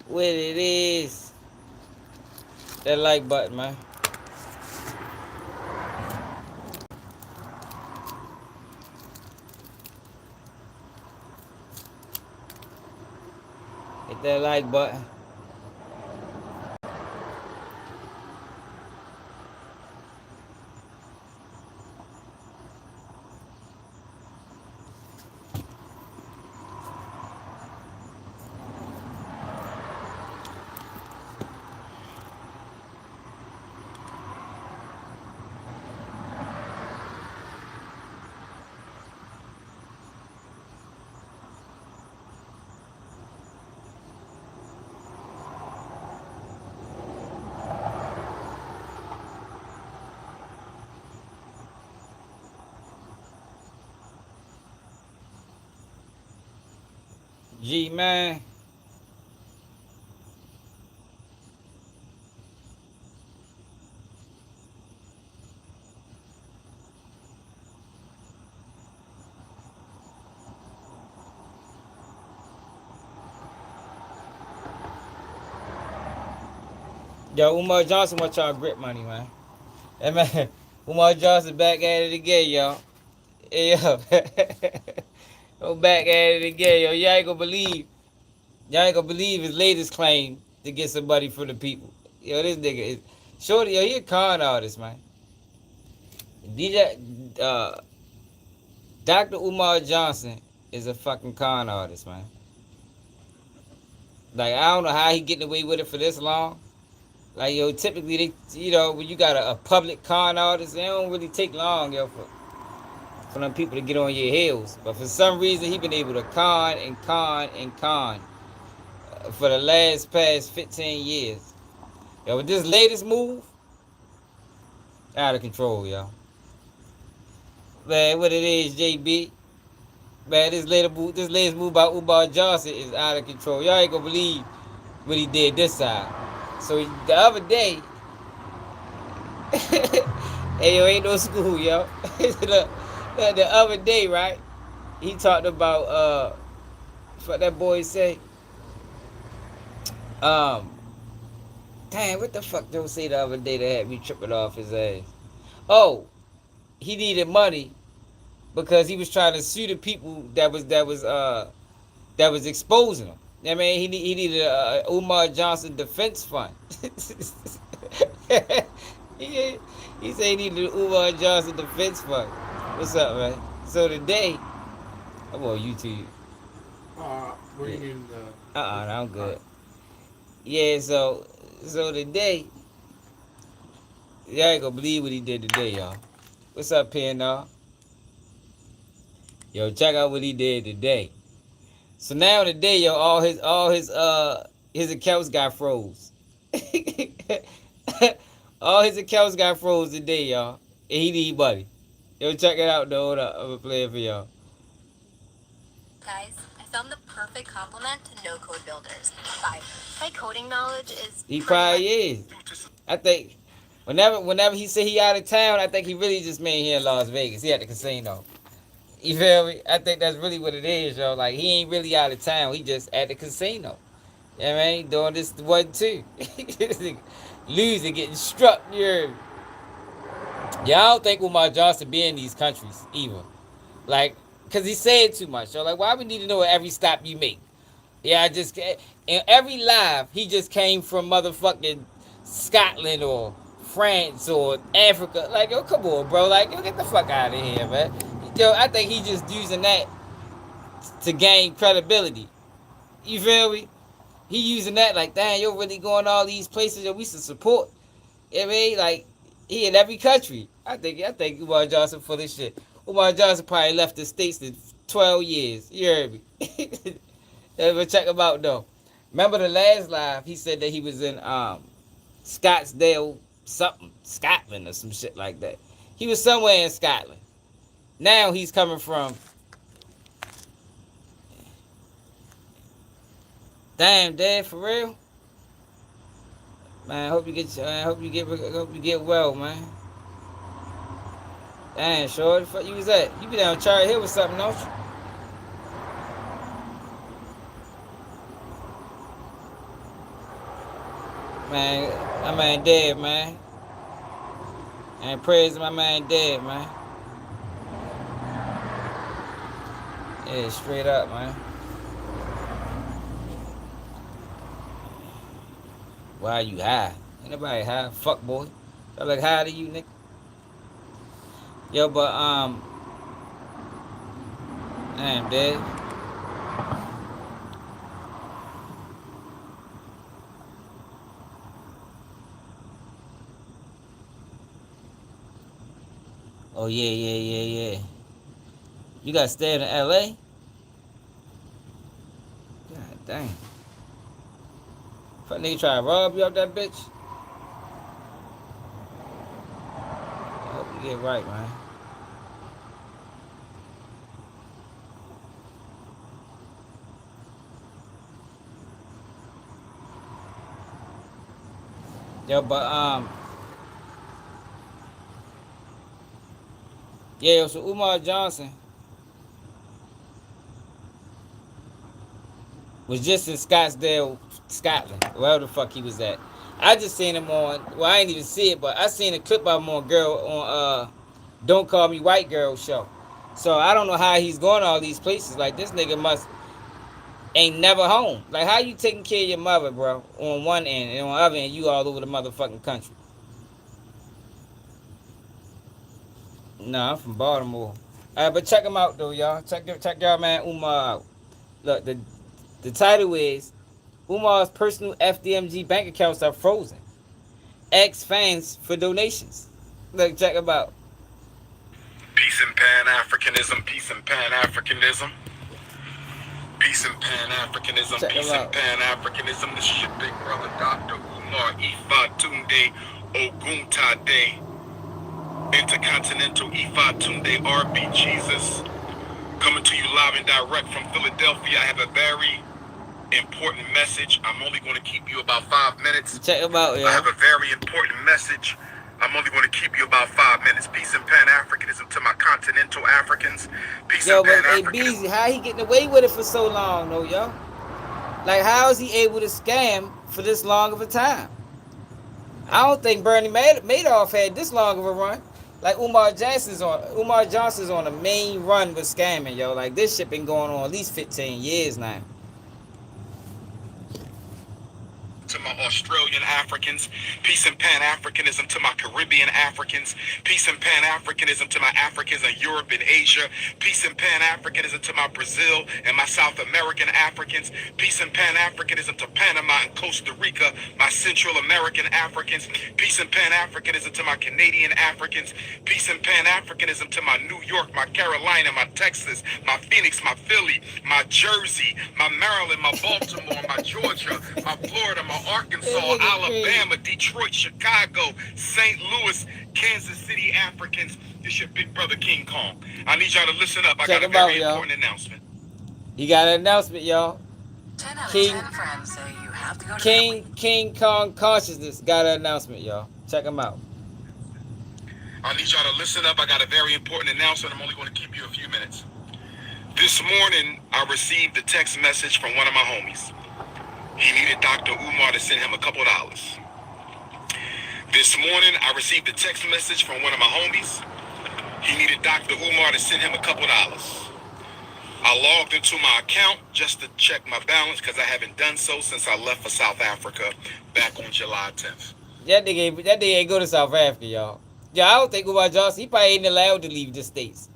What it is. That like button, man. Hit that like button. G, man. Yo, Umar Johnson want y'all grip money, man. Hey, man. Umar Johnson back at it again, y'all. Hey, yo. Go back at it again, yo. Y'all ain't gonna believe. Y'all ain't gonna believe his latest claim to get somebody for the people. Yo, this nigga is shorty. Yo, he a con artist, man. DJ, Dr. Umar Johnson is a fucking con artist, man. Like, I don't know how he getting away with it for this long. Like, yo, typically they, when you got a public con artist, they don't really take long, yo, for them people to get on your heels. But for some reason, he been able to con and con and con for the past 15 years. Yo, with this latest move, out of control, yo. Man, what it is, JB. Man, this latest move by Umar Johnson is out of control. Y'all ain't gonna believe what he did this time. So the other day, hey yo, ain't no school, yo. The other day, right? He talked about what that boy say. Um, damn, what the fuck Joe say the other day that had me tripping off his ass? Oh, he needed money because he was trying to sue the people that was exposing him. I mean, he needed a Umar Johnson defense fund. he, he said he needed an Umar Johnson defense fund. What's up, man? So today, I'm on YouTube. What do Yeah. you mean? No, I'm good. Yeah, so today, y'all ain't gonna believe what he did today, y'all. What's up, Panda? Yo, check out what he did today. So now today, yo, his accounts got froze. All his accounts got froze today, y'all. And he need money. Yo, check it out, though. Hold up. I'm gonna play it for y'all. Guys, I found the perfect complement to no-code builders. 5. My coding knowledge is He pretty probably much... is. I think whenever he say he out of town, I think he really just mean here in Las Vegas. He at the casino. You feel me? I think that's really what it is, yo. Like, he ain't really out of town. He just at the casino. You know what I mean? Doing this one, too. Losing, getting struck. Yeah, I don't think Umar Johnson be in these countries, either. Like, because he said too much. So, like, why we need to know every stop you make? Yeah, in every live, he just came from motherfucking Scotland or France or Africa. Like, yo, come on, bro. Like, yo, get the fuck out of here, man. Yo, I think he just using that to gain credibility. You feel me? He using that like, damn, you're really going all these places that we should support. You know what I mean? Like, he in every country. I think Umar Johnson full of shit. Umar Johnson probably left the States in 12 years. You heard me? But check him out, though. Remember the last live, he said that he was in Scottsdale, something, Scotland or some shit like that. He was somewhere in Scotland. Now he's coming from, damn, Dad, for real? Man, hope you get well, man. Damn, sure, the fuck you was at? You be down Charlie Hill with something, don't you? Man, my man dead, man. And praise my man dead, man. Yeah, straight up, man. Why you high? Ain't nobody high. Fuck boy. I look high to you, nigga. Yo, but damn, dead. Oh yeah. You got stayed in L.A. God damn. Fuck nigga try to rob you off that bitch. I hope you get right, man. Yo, but yeah, so Umar Johnson was just in Scottsdale, Scotland, wherever the fuck he was at. I just seen him on. Well, I ain't even see it, but I seen a clip of him on girl on Don't Call Me White Girl show. So I don't know how he's going to all these places. Like this nigga must ain't never home. Like how you taking care of your mother, bro? On one end, and on the other end, you all over the motherfucking country. Nah, I'm from Baltimore. But check him out though, y'all. Check y'all man Umar out. Look, the title is Umar's personal FDMG bank accounts are frozen. Ask fans for donations. Look, check him out. Peace and Pan-Africanism, peace and Pan-Africanism. Peace and Pan-Africanism, Check peace him and out. Pan-Africanism. This is your big brother, Dr. Umar Ifatunde Oguntade. Intercontinental Ifatunde RB Jesus. Coming to you live and direct from Philadelphia. I have a very important message. I'm only going to keep you about 5 minutes. Check him out, I yo. have a very important message. I'm only going to keep you about 5 minutes. Peace and Pan-Africanism to my continental Africans. Peace Yo, and but hey, Pan-Africanism. Beezy, how he getting away with it for so long, though, yo? Like, how is he able to scam for this long of a time? I don't think Bernie Madoff had this long of a run. Like Umar Johnson's on a main run with scamming, yo. Like this shit been going on at least 15 years now. To my Australian Africans, peace and Pan-Africanism to my Caribbean Africans, peace and Pan-Africanism to my Africans in Europe and Asia, peace and Pan-Africanism to my Brazil and my South American Africans, peace and Pan-Africanism to Panama and Costa Rica, my Central American Africans, peace and Pan-Africanism to my Canadian Africans, peace and Pan-Africanism to my New York, my Carolina, my Texas, my Phoenix, my Philly, my Jersey, my Maryland, my Baltimore, my Georgia, my Florida, my Arkansas, Alabama, Detroit, Chicago, St. Louis, Kansas City Africans. This your big brother King Kong. I need y'all to listen up. I got a very important announcement. He got an announcement, y'all. 10 out of 10 friends say you have to go to King Kong Consciousness got an announcement, y'all. Check him out. I need y'all to listen up. I got a very important announcement. I'm only going to keep you a few minutes. This morning, I received a text message from one of my homies. He needed Dr. Umar to send him a couple dollars. This morning, I received a text message from one of my homies. He needed Dr. Umar to send him a couple dollars. I logged into my account just to check my balance because I haven't done so since I left for South Africa back on July 10th. That nigga ain't go to South Africa, y'all. Yeah, I don't think Umar Johnson, he probably ain't allowed to leave the States.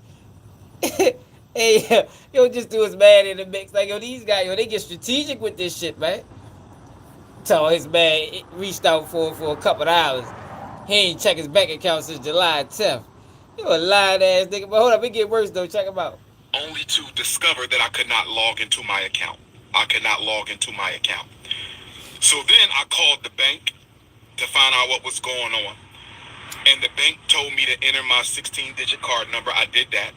Hey, yo, just do his man in the mix. Like, yo, these guys, yo, they get strategic with this shit, man. So his man reached out for a couple of hours. He ain't check his bank account since July 10th. You a lying ass nigga. But hold up, it get worse though. Check him out. Only to discover that I could not log into my account. So then I called the bank to find out what was going on. And the bank told me to enter my 16-digit card number. I did that.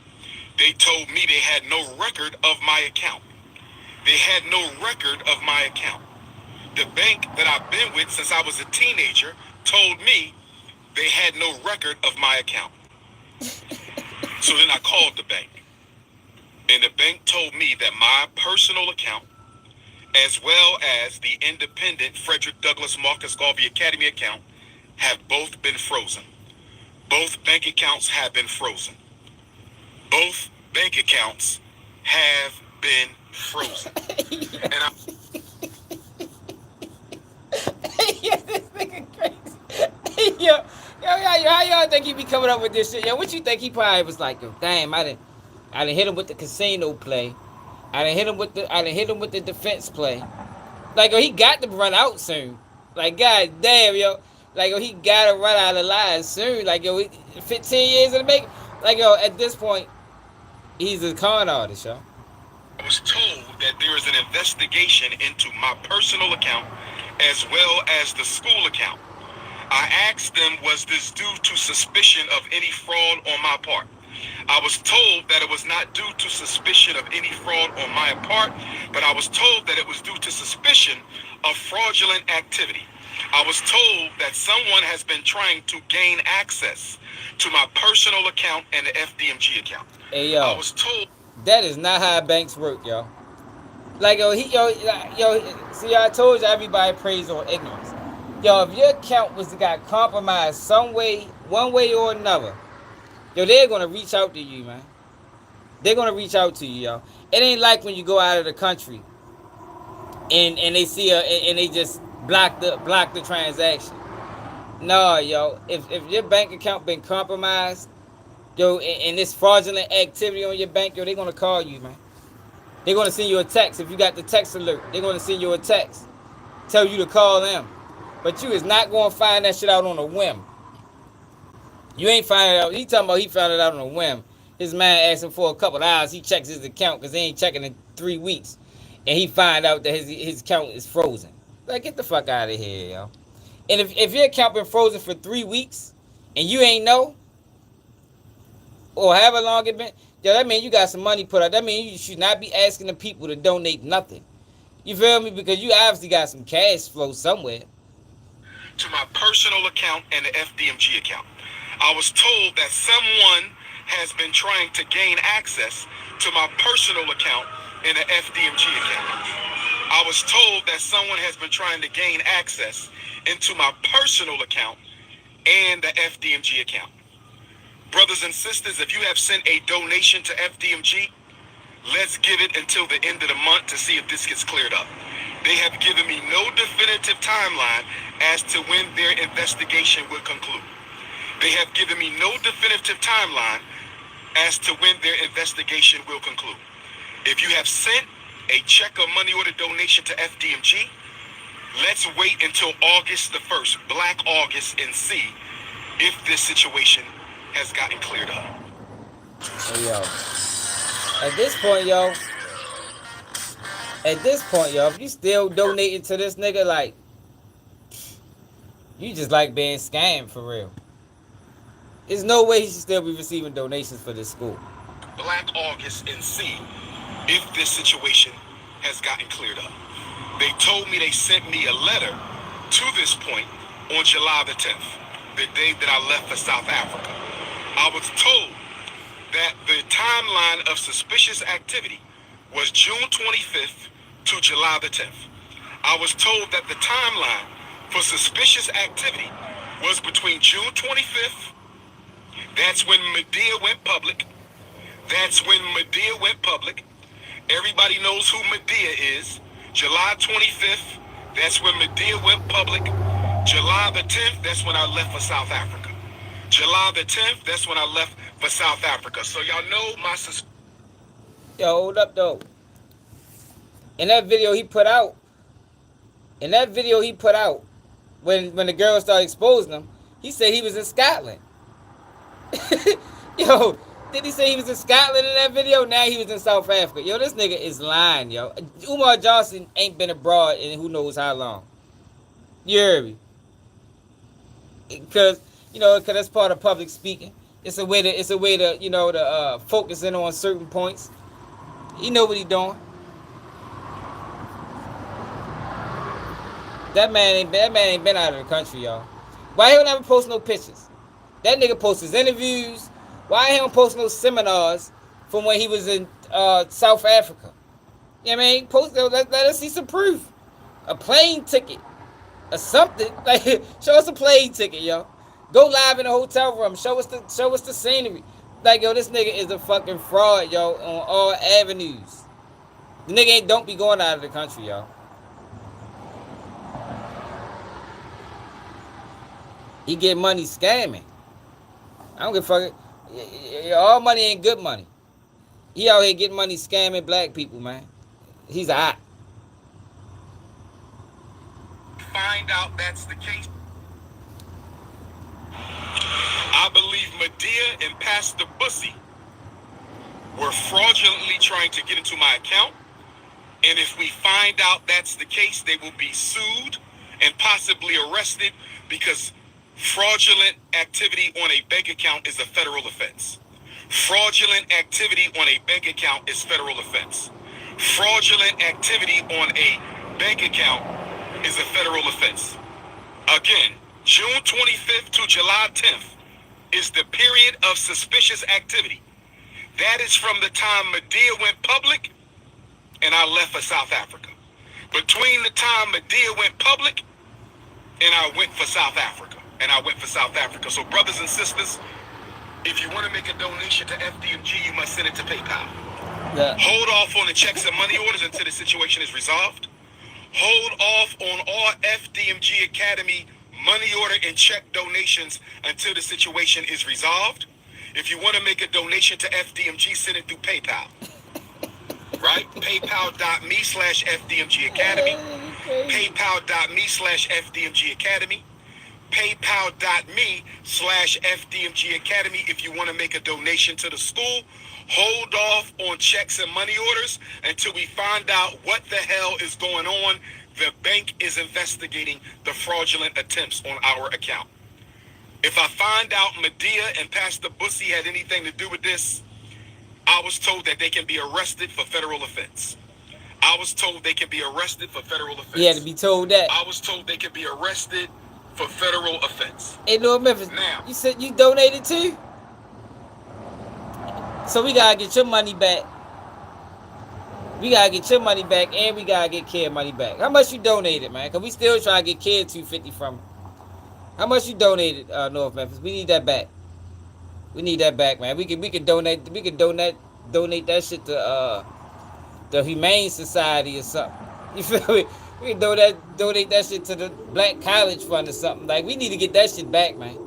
They told me they had no record of my account. The bank that I've been with since I was a teenager told me they had no record of my account. So then I called the bank. And the bank told me that my personal account as well as the independent Frederick Douglass Marcus Garvey Academy account have both been frozen. Both bank accounts have been frozen. Both bank accounts have been frozen. And I, Yeah, this nigga crazy. How y'all think he be coming up with this shit? Yo, what you think he probably was like? Yo, damn, I done hit him with the casino play. I done hit him with the defense play. Like, yo, he got to run out soon. Like, god damn, yo. Like, yo, he gotta run out of line soon. Like, yo, 15 years in the making. Like, yo, at this point, he's a con artist, yo. I was told that there is an investigation into my personal account as well as the school account. I asked them, was this due to suspicion of any fraud on my part? I was told that it was not due to suspicion of any fraud on my part, but I was told that it was due to suspicion of fraudulent activity. I was told that someone has been trying to gain access to my personal account and the FDMG account. Hey, yo. I was told that is not how banks work, yo. Like, yo, see, I told you everybody preys on ignorance. Yo, if your account got compromised some way, one way or another, yo, they're gonna reach out to you, man. They're gonna reach out to you, yo. It ain't like when you go out of the country and they see and they just block the transaction. No, yo, if your bank account been compromised, yo, and this fraudulent activity on your bank, yo, they're gonna call you, man. They're gonna send you a text. If you got the text alert, they're gonna send you a text, tell you to call them. But you is not gonna find that shit out on a whim. You ain't finding it out. He talking about he found it out on a whim. His man asked him for a couple of hours. He checks his account because he ain't checking in 3 weeks, and he find out that his account is frozen. Like, get the fuck out of here, yo. And if your account been frozen for 3 weeks and you ain't know, or however long it been, yo, that mean you got some money put out. That mean you should not be asking the people to donate nothing. You feel me? Because you obviously got some cash flow somewhere. To my personal account and the FDMG account. I was told that someone has been trying to gain access to my personal account and the FDMG account. I was told that someone has been trying to gain access into my personal account and the FDMG account. Brothers and sisters, if you have sent a donation to FDMG, let's give it until the end of the month to see if this gets cleared up. They have given me no definitive timeline as to when their investigation will conclude. They have given me no definitive timeline as to when their investigation will conclude. If you have sent a check or money order donation to FDMG, let's wait until August the 1st, Black August, and see if this situation has gotten cleared up. Hey, yo. At this point, yo, if you still donating to this nigga, like, you just like being scammed for real. There's no way he should still be receiving donations for this school. Black August and see if this situation has gotten cleared up. They told me they sent me a letter to this point on July the 10th, the day that I left for South Africa. I was told that the timeline of suspicious activity was June 25th to July the 10th. I was told that the timeline for suspicious activity was between June 25th, that's when Medea went public. Everybody knows who Medea is. July 25th, that's when Medea went public. July the 10th, that's when I left for South Africa. July the 10th, that's when I left for South Africa. So y'all know my Yo, hold up though. In that video he put out, when the girl started exposing him, he said he was in Scotland. Yo, did he say he was in Scotland in that video? Now he was in South Africa. Yo, this nigga is lying, yo. Umar Johnson ain't been abroad in who knows how long. You heard me? Because that's part of public speaking. It's a way to focus in on certain points. He know what he doing. That man ain't been out of the country, y'all. Why he don't ever post no pictures? That nigga posts his interviews. Why he don't post no seminars from when he was in South Africa? You know what I mean? Post let us see some proof. A plane ticket or something. Like show us a plane ticket, yo. Go live in a hotel room. Show us the scenery. Like yo, this nigga is a fucking fraud, yo, on all avenues. The nigga ain't don't be going out of the country, yo. He get money scamming. I don't give a fuck. All money ain't good money. He out here getting money scamming black people, man. He's a op. Find out that's the case. I believe Medea and Pastor Bussy were fraudulently trying to get into my account. And if we find out that's the case, they will be sued and possibly arrested because fraudulent activity on a bank account is a federal offense. Fraudulent activity on a bank account is federal offense. Fraudulent activity on a bank account is a federal offense. Again, June 25th to July 10th is the period of suspicious activity. That is from the time Medea went public and I left for South Africa. Between the time Medea went public and I went for South Africa. So brothers and sisters, if you want to make a donation to FDMG, you must send it to PayPal. Yeah. Hold off on the checks and money orders until the situation is resolved. Hold off on all FDMG Academy money order and check donations until the situation is resolved. If you want to make a donation to FDMG, send it through PayPal. Right? PayPal.me/FDMG Academy. PayPal.me/FDMG Academy. PayPal.me/FDMG Academy. If you want to make a donation to the school, hold off on checks and money orders until we find out what the hell is going on. The bank is investigating the fraudulent attempts on our account. If I find out Medea and Pastor Bussy had anything to do with this, I was told that they can be arrested for federal offense. I was told they can be arrested for federal offense. He had to be told that. I was told they can be arrested for federal offense. Hey, Lord Memphis, Now, you said you donated too? So we gotta get your money back. We gotta get your money back, and we gotta get kid money back. How much you donated, man? Cause we still trying to get kid $250 from him. How much you donated, North Memphis? We need that back. We need that back, man. We can donate that shit to the Humane Society or something. You feel me? We can donate that shit to the Black College Fund or something. Like we need to get that shit back, man.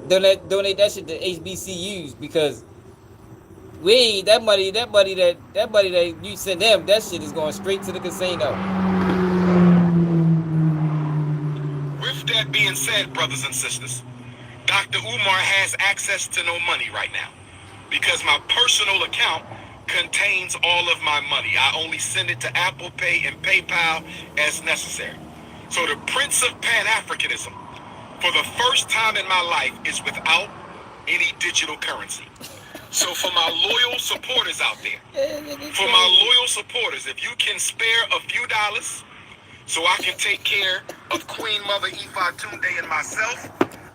Donate that shit to HBCUs because we ain't that money that you send them, that shit is going straight to the casino. With that being said, brothers and sisters, Dr. Umar has access to no money right now because my personal account contains all of my money. I only send it to Apple Pay and PayPal as necessary. So the Prince of Pan-Africanism, for the first time in my life, is without any digital currency. So for my loyal supporters out there, if you can spare a few dollars so I can take care of Queen Mother Ifa Tunde and myself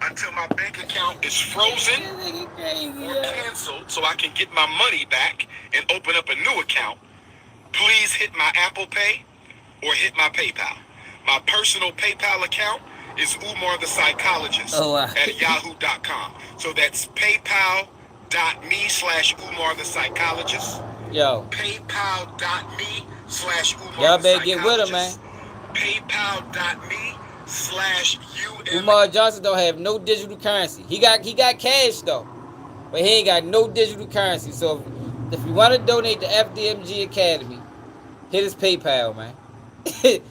until my bank account is frozen or canceled so I can get my money back and open up a new account, please hit my Apple Pay or hit my PayPal. My personal PayPal account is Umar the Psychologist at yahoo.com. So that's PayPal.me/Umar the Psychologist. Yo. PayPal.me/Umar Y'all the better get with him, man. PayPal.me/UM. Umar Johnson don't have no digital currency. He got cash though, but he ain't got no digital currency. So if you want to donate to FDMG Academy, hit his PayPal, man. hit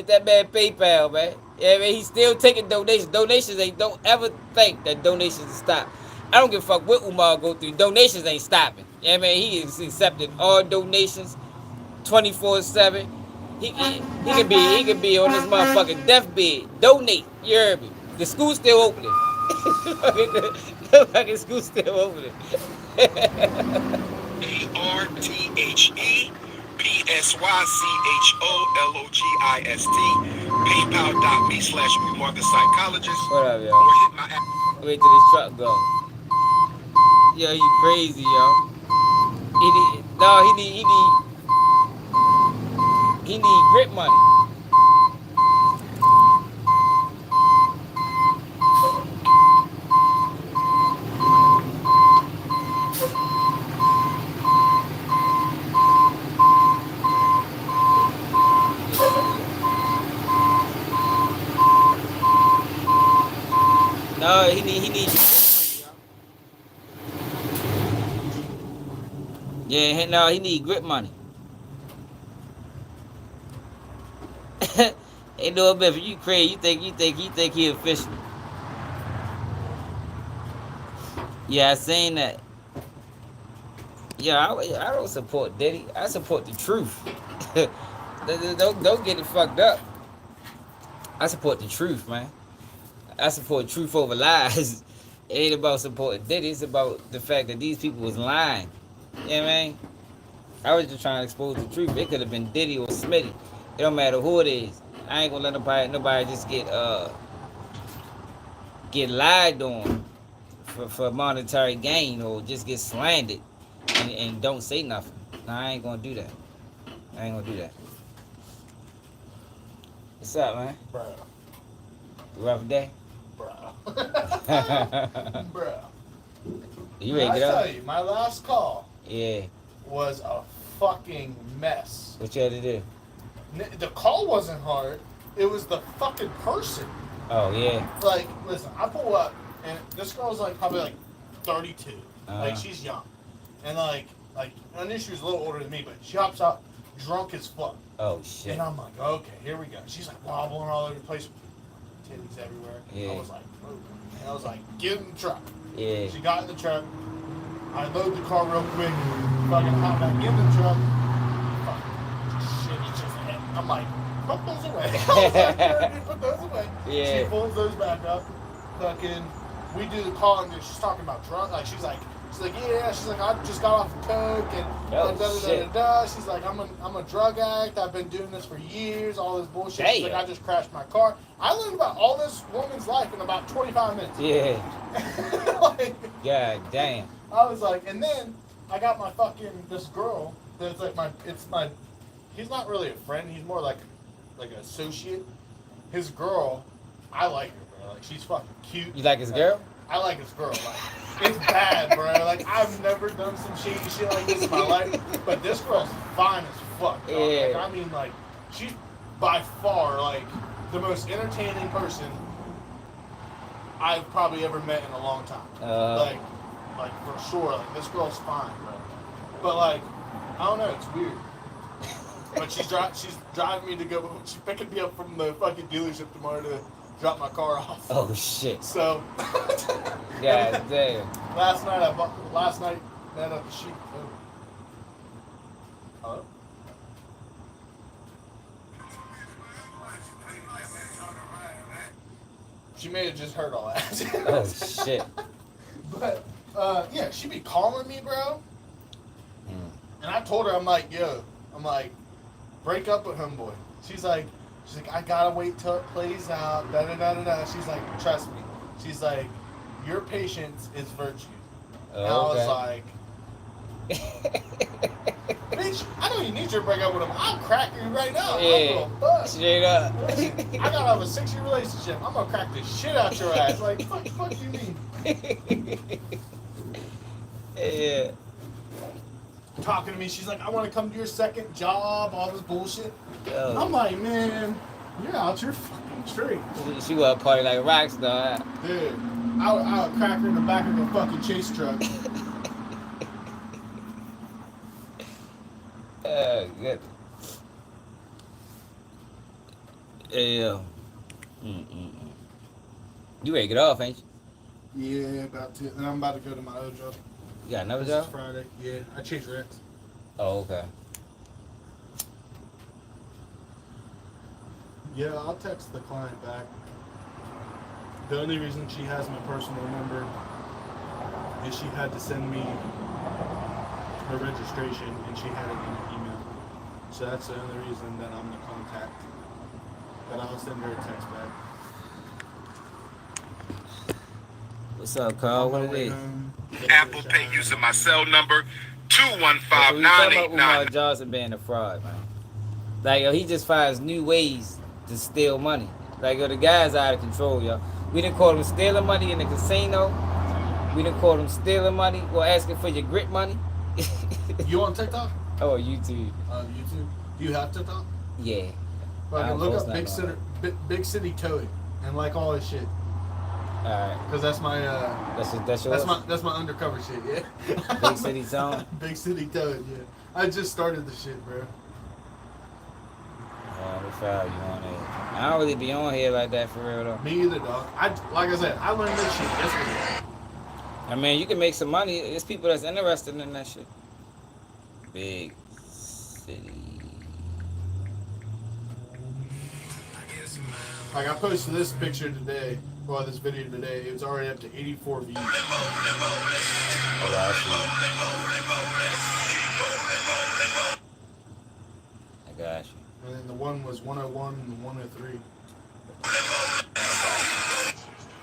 that man PayPal, man. Yeah, man, he's still taking donations. Donations ain't, don't ever think that donations stop. I don't give a fuck what Umar go through. Donations ain't stopping. Yeah, man, he is accepting all donations 24/7. He can be on this motherfucking deathbed. Donate. You heard me. The school's still opening. The fucking school's still opening. ARTHEPSYCHOLOGIST. PayPal.me/Umar the Psychologist. What up, yo? Or hit my app. Wait till this truck go. Yo, you crazy, yo. He need he need grip money. No, he need. Yeah, no, he need grip money. Ain't no better. You crazy? You think he official? Yeah, I seen that. Yeah, I don't support Diddy. I support the truth. don't get it fucked up. I support the truth, man. I support truth over lies. It ain't about supporting Diddy. It's about the fact that these people was lying. You know what I mean? I was just trying to expose the truth. It could have been Diddy or Smitty. It don't matter who it is. I ain't gonna let nobody just get lied on for monetary gain or just get slandered and don't say nothing. No, I ain't gonna do that. I ain't gonna do that. What's up, man? Bro. Rough day? Bro. Bro. You ready to get I up? tell you, my last call Yeah. was a fucking mess. What you had to do? The call wasn't hard. It was the fucking person. Oh, yeah. Like, listen, I pull up, and this girl's like probably like 32. Uh-huh. Like, she's young. And like, I knew she was a little older than me, but she hops out drunk as fuck. Oh, shit. And I'm like, okay, here we go. She's like wobbling all over the place, titties everywhere. Yeah. I was like, oh. And I was like, get in the truck. Yeah. She got in the truck. I load the car real quick. Fucking hop back in the truck. Fucking shit, it's just, I'm like, put those away. I was like, yeah, put those away. Yeah. She pulls those back up. Fucking, we do the call, and she's talking about drunk. Like, she's like, yeah. She's like, I just got off of coke, and She's like, I'm a drug addict. I've been doing this for years. All this bullshit. Damn. She's like, I just crashed my car. I learned about all this woman's life in about 25 minutes. Yeah. Like, God damn. I was like, and then I got my this girl that's like he's not really a friend. He's more like an associate. His girl, I like her, bro. Like, she's fucking cute. You like his girl? I like his girl. Like, it's bad, bro. Like, I've never done some shady shit like this in my life, but this girl's fine as fuck, dog. Yeah. Like, I mean, like, she's by far, like, the most entertaining person I've probably ever met in a long time. Like for sure. Like, this girl's fine, bro. But, like, I don't know. It's weird. But she's driving me to go. She's picking me up from the fucking dealership tomorrow to drop my car off. Oh, shit. So. God damn. Last night, met at the sheep. Oh. Hello? She may have just heard all that. Oh, shit. But, yeah, she be calling me, bro. Mm. And I told her, I'm like, break up with homeboy. She's like, I gotta wait till it plays out, da-da-da-da-da. She's like, trust me. She's like, your patience is virtue. Oh, and I was okay. like, bitch, I don't even need you to break up with him. I'll crack you right now. Yeah, straight up. Listen, I gotta have a 6-year relationship. I'm gonna crack the shit out your ass. Like, fuck you mean? Yeah. Talking to me, she's like, I want to come to your second job, all this bullshit. Oh. I'm like, man, you're out your fucking tree. She was party like a rock star. Dude, I'll crack her in the back of a fucking chase truck. Good. Yeah. You ready to get off, ain't you? Yeah, about to. And I'm about to go to my other job. You got another This is job? Friday. Yeah, I changed rents. Oh, okay. Yeah, I'll text the client back. The only reason she has my personal number is she had to send me her registration, and she had it in an email. So that's the only reason that I'm the contact. But I'll send her a text back. What's up, Carl? What it is? Apple Pay using my cell number So we talking about 215-989. Umar Johnson being a fraud, man. Like, yo, he just finds new ways to steal money. Like, yo, the guy's out of control, yo. We done caught him stealing money in the casino. We done caught him stealing money or asking for your grit money. You on TikTok? Oh, YouTube. YouTube. Do you have TikTok? Yeah. Fucking don't look post up nothing on Big City Towing and like all his shit. Alright. Cause that's my That's yours? that's my undercover shit. Yeah. Big City Towing? Big City Towing. Yeah. I just started the shit, bro. We found you on there. I don't really be on here like that for real though. Me either, dog. Like I said, I learned this shit yesterday. I mean, you can make some money. There's people that's interested in that shit. Big City. Like I posted this picture today, well, this video today. It was already up to 84 views. Oh, I got you. And then the one was 101 and 103.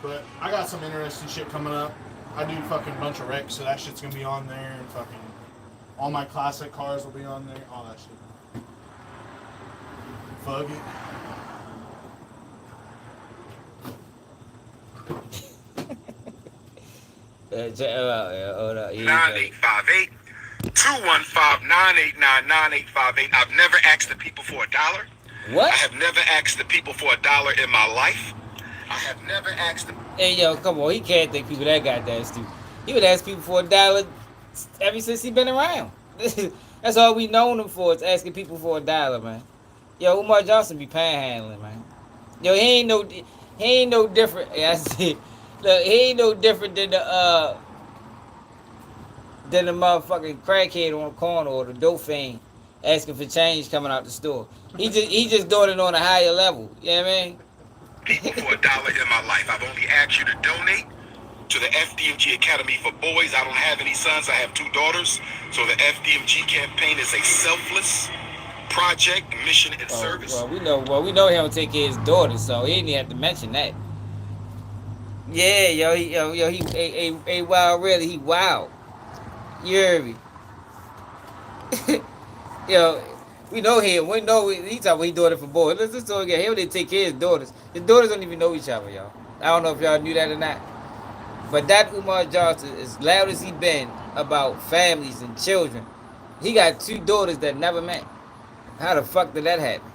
But I got some interesting shit coming up. I do fucking bunch of wrecks, so that shit's gonna be on there, and fucking all my classic cars will be on there, all that shit. Fuck it. Hold up. 9858 215 989 9858. I've never asked the people for $1. What? I have never asked the people for $1 in my life. I have never asked the Hey, yo, come on. He can't think people that goddamn stupid. He would ask people for $1 ever since he been around. That's all we known him for, is asking people for $1, man. Yo, Umar Johnson be panhandling, man. Yo, he ain't no different. Yeah, I see. Look, he ain't no different than the motherfucking crackhead on the corner or the dope fiend asking for change coming out the store. He just doing it on a higher level. You know what I mean? people for $1 in my life. I've only asked you to donate to the FDMG Academy for Boys. I don't have any sons. I have 2 daughters. So the FDMG campaign is a selfless project, mission, and service. Well, we know he don't take care of his daughters, so he didn't even have to mention that. Yeah, he wild, really, he wild. You heard me? Yo, we know him. We know he talking about he doing it for boys. Let's do it again. He don't even take care of his daughters. His daughters don't even know each other, y'all. I don't know if y'all knew that or not. But that Umar Johnson, as loud as he been about families and children, he got 2 daughters that never met. How the fuck did that happen?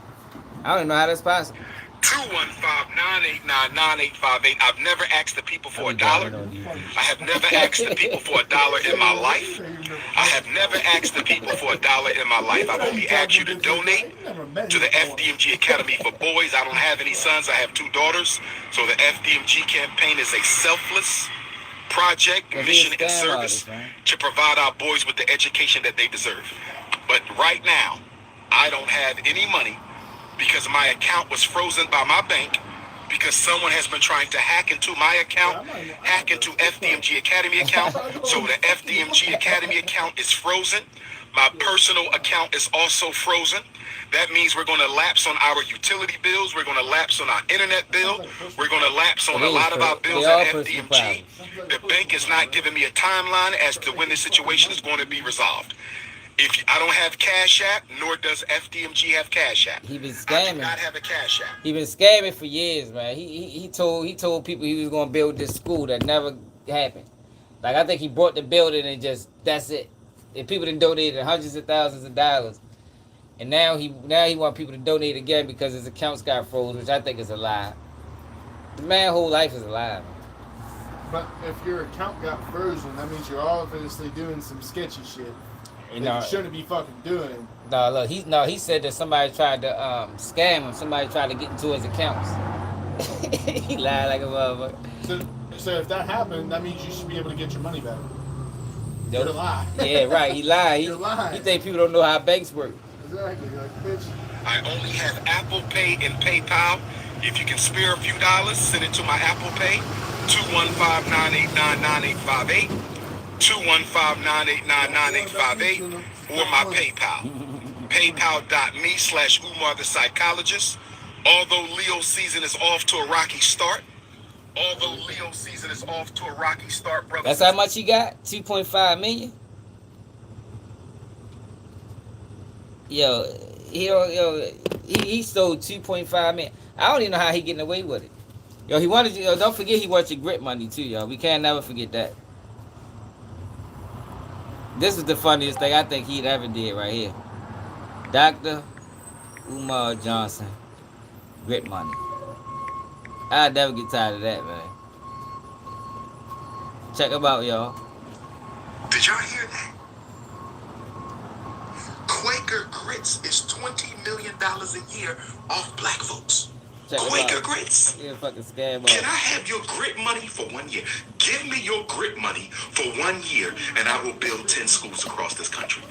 I don't even know how that's possible. 215-989-9858. I've never asked the people for $1. I have never asked the people for $1 in my life. I have never asked the people for $1 in my life. I've only asked you to donate to the FDMG Academy for Boys. I don't have any sons. I have 2 daughters. So the FDMG campaign is a selfless project, mission, and service to provide our boys with the education that they deserve. But right now, I don't have any money because my account was frozen by my bank because someone has been trying to hack into my account, hack into FDMG Academy account. So the FDMG Academy account is frozen. My personal account is also frozen. That means we're going to lapse on our utility bills. We're going to lapse on our internet bill. We're going to lapse on a lot of our bills at FDMG. The bank is not giving me a timeline as to when this situation is going to be resolved. If I don't have Cash App, nor does FDMG have Cash App. He been scamming. I do not have a Cash App. He been scamming for years, man. He told people he was gonna build this school that never happened. Like I think he bought the building and just that's it. And people done donated hundreds of thousands of dollars. And now he want people to donate again because his accounts got froze, which I think is a lie. The man's whole life is a lie. But if your account got frozen, that means you're obviously doing some sketchy shit. You shouldn't be fucking doing. No, look, he said that somebody tried to scam him. Somebody tried to get into his accounts. He lied like a motherfucker. So if that happened, that means you should be able to get your money back. You're lying. Yeah, right. He lied. You're lying. He think people don't know how banks work. Exactly. Like, bitch. I only have Apple Pay and PayPal. If you can spare a few dollars, send it to my Apple Pay. 215-989-9858. 215-989-9858 or my PayPal. PayPal.me/Umar the Psychologist. Although Leo season is off to a rocky start. Brother. That's how much he got? 2.5 million? Yo, he sold 2.5 million. I don't even know how he getting away with it. He wanted you. Don't forget he wants your grit money too, yo. We can't never forget that. This is the funniest thing I think he'd ever did right here. Dr. Umar Johnson, grit money. I'd never get tired of that, man. Check him out, y'all. Did y'all hear that? Quaker Grits is $20 million a year off black folks. Check him Quaker out. Grits. He a fucking scam. Can I have your grit money for 1 year? Give me your grit money for 1 year, and I will build 10 schools across this country.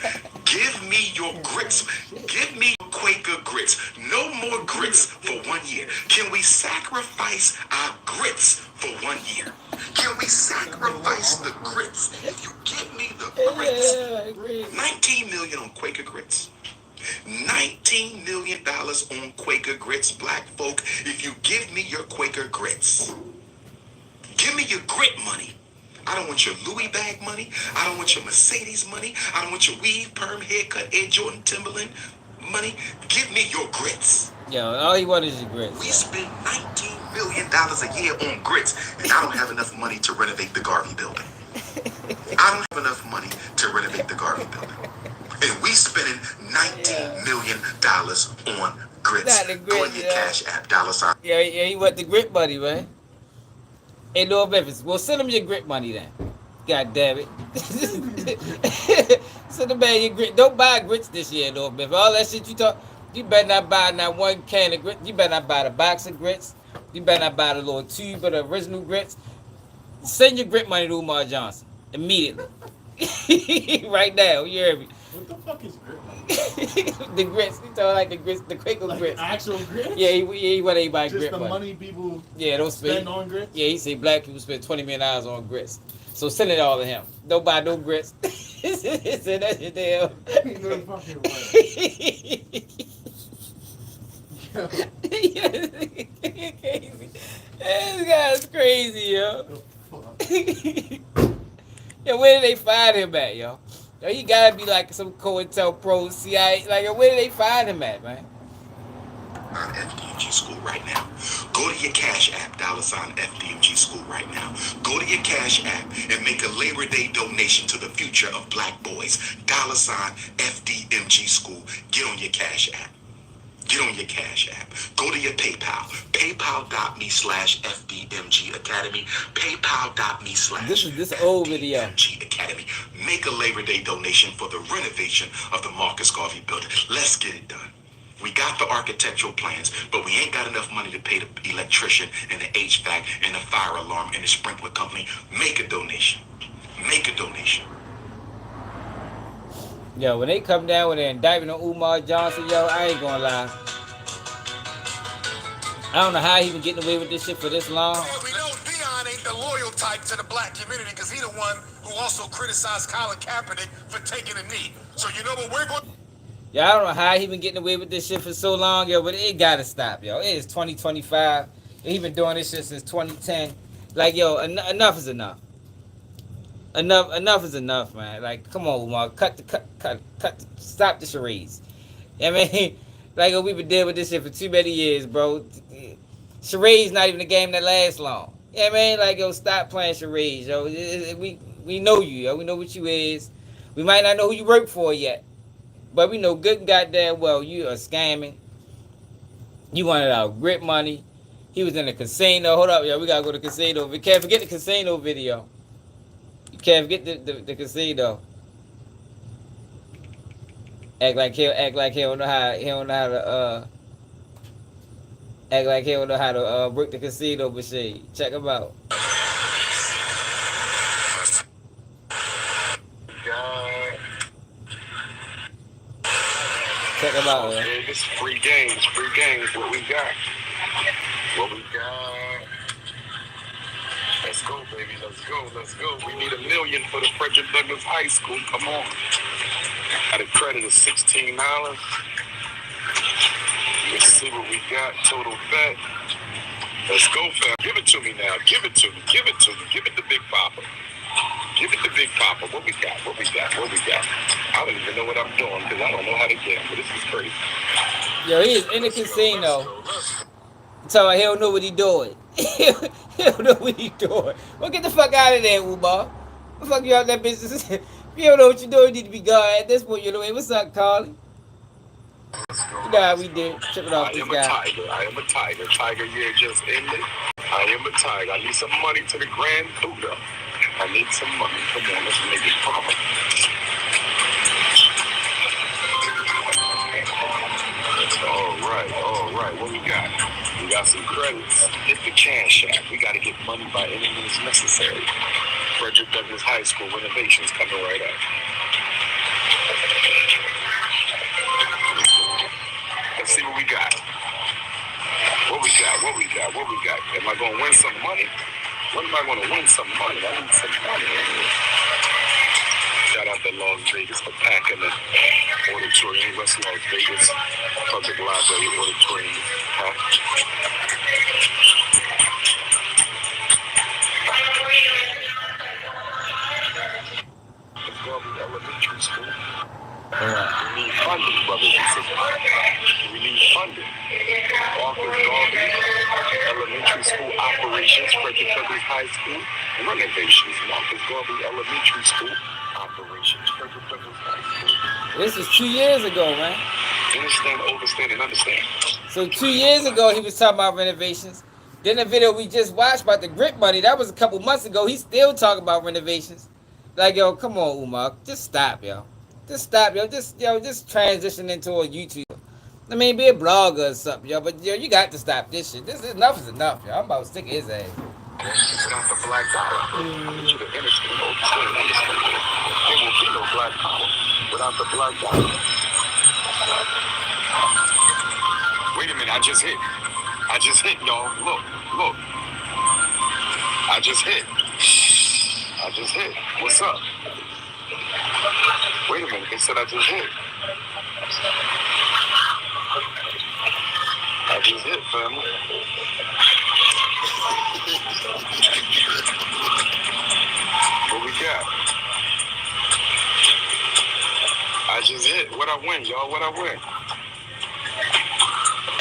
Give me your grits. Give me Quaker Grits. No more grits for 1 year. Can we sacrifice our grits for 1 year? Can we sacrifice the grits if you give me the grits? 19 million on Quaker Grits. $19 million on Quaker Grits, black folk, if you give me your Quaker Grits. Give me your grit money. I don't want your Louis bag money. I don't want your Mercedes money. I don't want your weave, perm, haircut, Air Jordan, Timberland money. Give me your grits. Yo, all he wanted is your grits. We spend $19 million a year on grits, and I don't have enough money to renovate the Garvey building. I don't have enough money to renovate the Garvey building. And we spending $19 million on grits. Go in your Cash App, $. Yeah, he want the grit money, man. Hey, Lord Memphis, well, send him your grit money then. God damn it. Send the man your grit. Don't buy grits this year, Lord Memphis. All that shit you talk, you better not buy not one can of grits. You better not buy the box of grits. You better not buy the little tube of the original grits. Send your grit money to Umar Johnson immediately. Right now, you hear me? What the fuck is grit? The grits. He talking like the grits, the Quaker Like grits. actual grits? Yeah, he want everybody Just grit the money. money people Don't spend on grits? Yeah, he said black people spend $20 million on grits. So send it all to him. Don't buy no grits. He said that shit there. Ain't no fucking way. This guy's crazy, yo. Fuck. Yo, where did they find him at, yo? Yo, he gotta be like some COINTELPRO, CIA. Like, where did they find him at, man? On FDMG School right now. Go to your Cash App, $FDMG School right now. Go to your Cash App and make a Labor Day donation to the future of black boys. $FDMG School. Get on your Cash App. Get on your Cash App. Go to your PayPal. PayPal.me/FDMG Academy. PayPal.me/. This old video. FDMG Academy. Make a Labor Day donation for the renovation of the Marcus Garvey building. Let's get it done. We got the architectural plans, but we ain't got enough money to pay the electrician and the HVAC and the fire alarm and the sprinkler company. Make a donation. Make a donation. Yo, when they come down with an indictment on Umar Johnson, yo, I ain't gonna lie. I don't know how he been getting away with this shit for this long. We know Dion ain't the loyal type to the black community because he the one who also criticized Colin Kaepernick for taking a knee. So you know what we're going. Yo, I don't know how he been getting away with this shit for so long, yo, but it gotta stop, yo. It is 2025. He been doing this shit since 2010. Like, yo, enough is enough. Enough is enough, man. Like, come on, Umar, stop the charades. I mean, like, we've been dealing with this shit for too many years, bro. Charades not even a game that lasts long. Yeah, man, like, yo, stop playing charades, yo. We know you, yo. We know what you is. We might not know who you work for yet, but we know good and goddamn well you are scamming. You wanted our grit money. He was in the casino. Hold up, yo. We gotta go to the casino. We can't forget the casino video. You can't forget the casino. Act like he don't know how to work the casino machine. Check him out. Check him out, man. This is free games. What we got? Let's go, baby. Let's go. We need $1 million for the Frederick Douglass High School. Come on. Got a credit of $16. Let's see what we got. Total bet. Let's go, fam. Give it to me now. Give it to me. Give it to Big Papa. Give it to Big Papa. What we got? What we got? What we got? I don't even know what I'm doing because I don't know how to gamble. This is crazy. Yo, he is in the casino. So he don't know what he doing. He don't know what he doing. Well, get the fuck out of there, Umar. What the fuck you out that business? If you don't know what you're doing, you need to be gone at this point. You know, hey, what's up, Carly? You know how we did. Tripping off this guy. I am a tiger. Tiger year just ended. I am a tiger. I need some money to the Grand Buddha. I need some money. Come on, let's make it pop. All right. What we got? We got some credits. Hit the cash app. We got to get money by any means necessary. Frederick Douglass High School renovations coming right up. Let's see what we got. What we got? Am I going to win some money? When am I going to win some money? I need some money. Shout out to Las Vegas for packing the auditorium. West Las Vegas Public Library auditorium. Elementary school. We need funding, brothers and sisters. We need funding. Arthur Garvey Elementary School operations, Frederick Douglass High School renovations. Marcus Garvey Elementary School operations, Frederick Douglass High School. This is 2 years ago, man. Understand, overstand, and understand. So 2 years ago, he was talking about renovations. Then the video we just watched about the grip money, that was a couple months ago. He's still talking about renovations. Like, yo, come on, Umar. Just stop, yo. Just stop, yo. Just transition into a YouTuber. I mean, be a blogger or something, yo. But, yo, you got to stop this shit. This enough is enough, yo. I'm about to stick his ass. Without the black dollar, I need you to understand, understand. There will be no black power without the black dollar. Wait a minute, I just hit, y'all. Look. I just hit. What's up? Wait a minute, they said I just hit. I just hit, family. What we got? I just hit. What I win, y'all? What I win?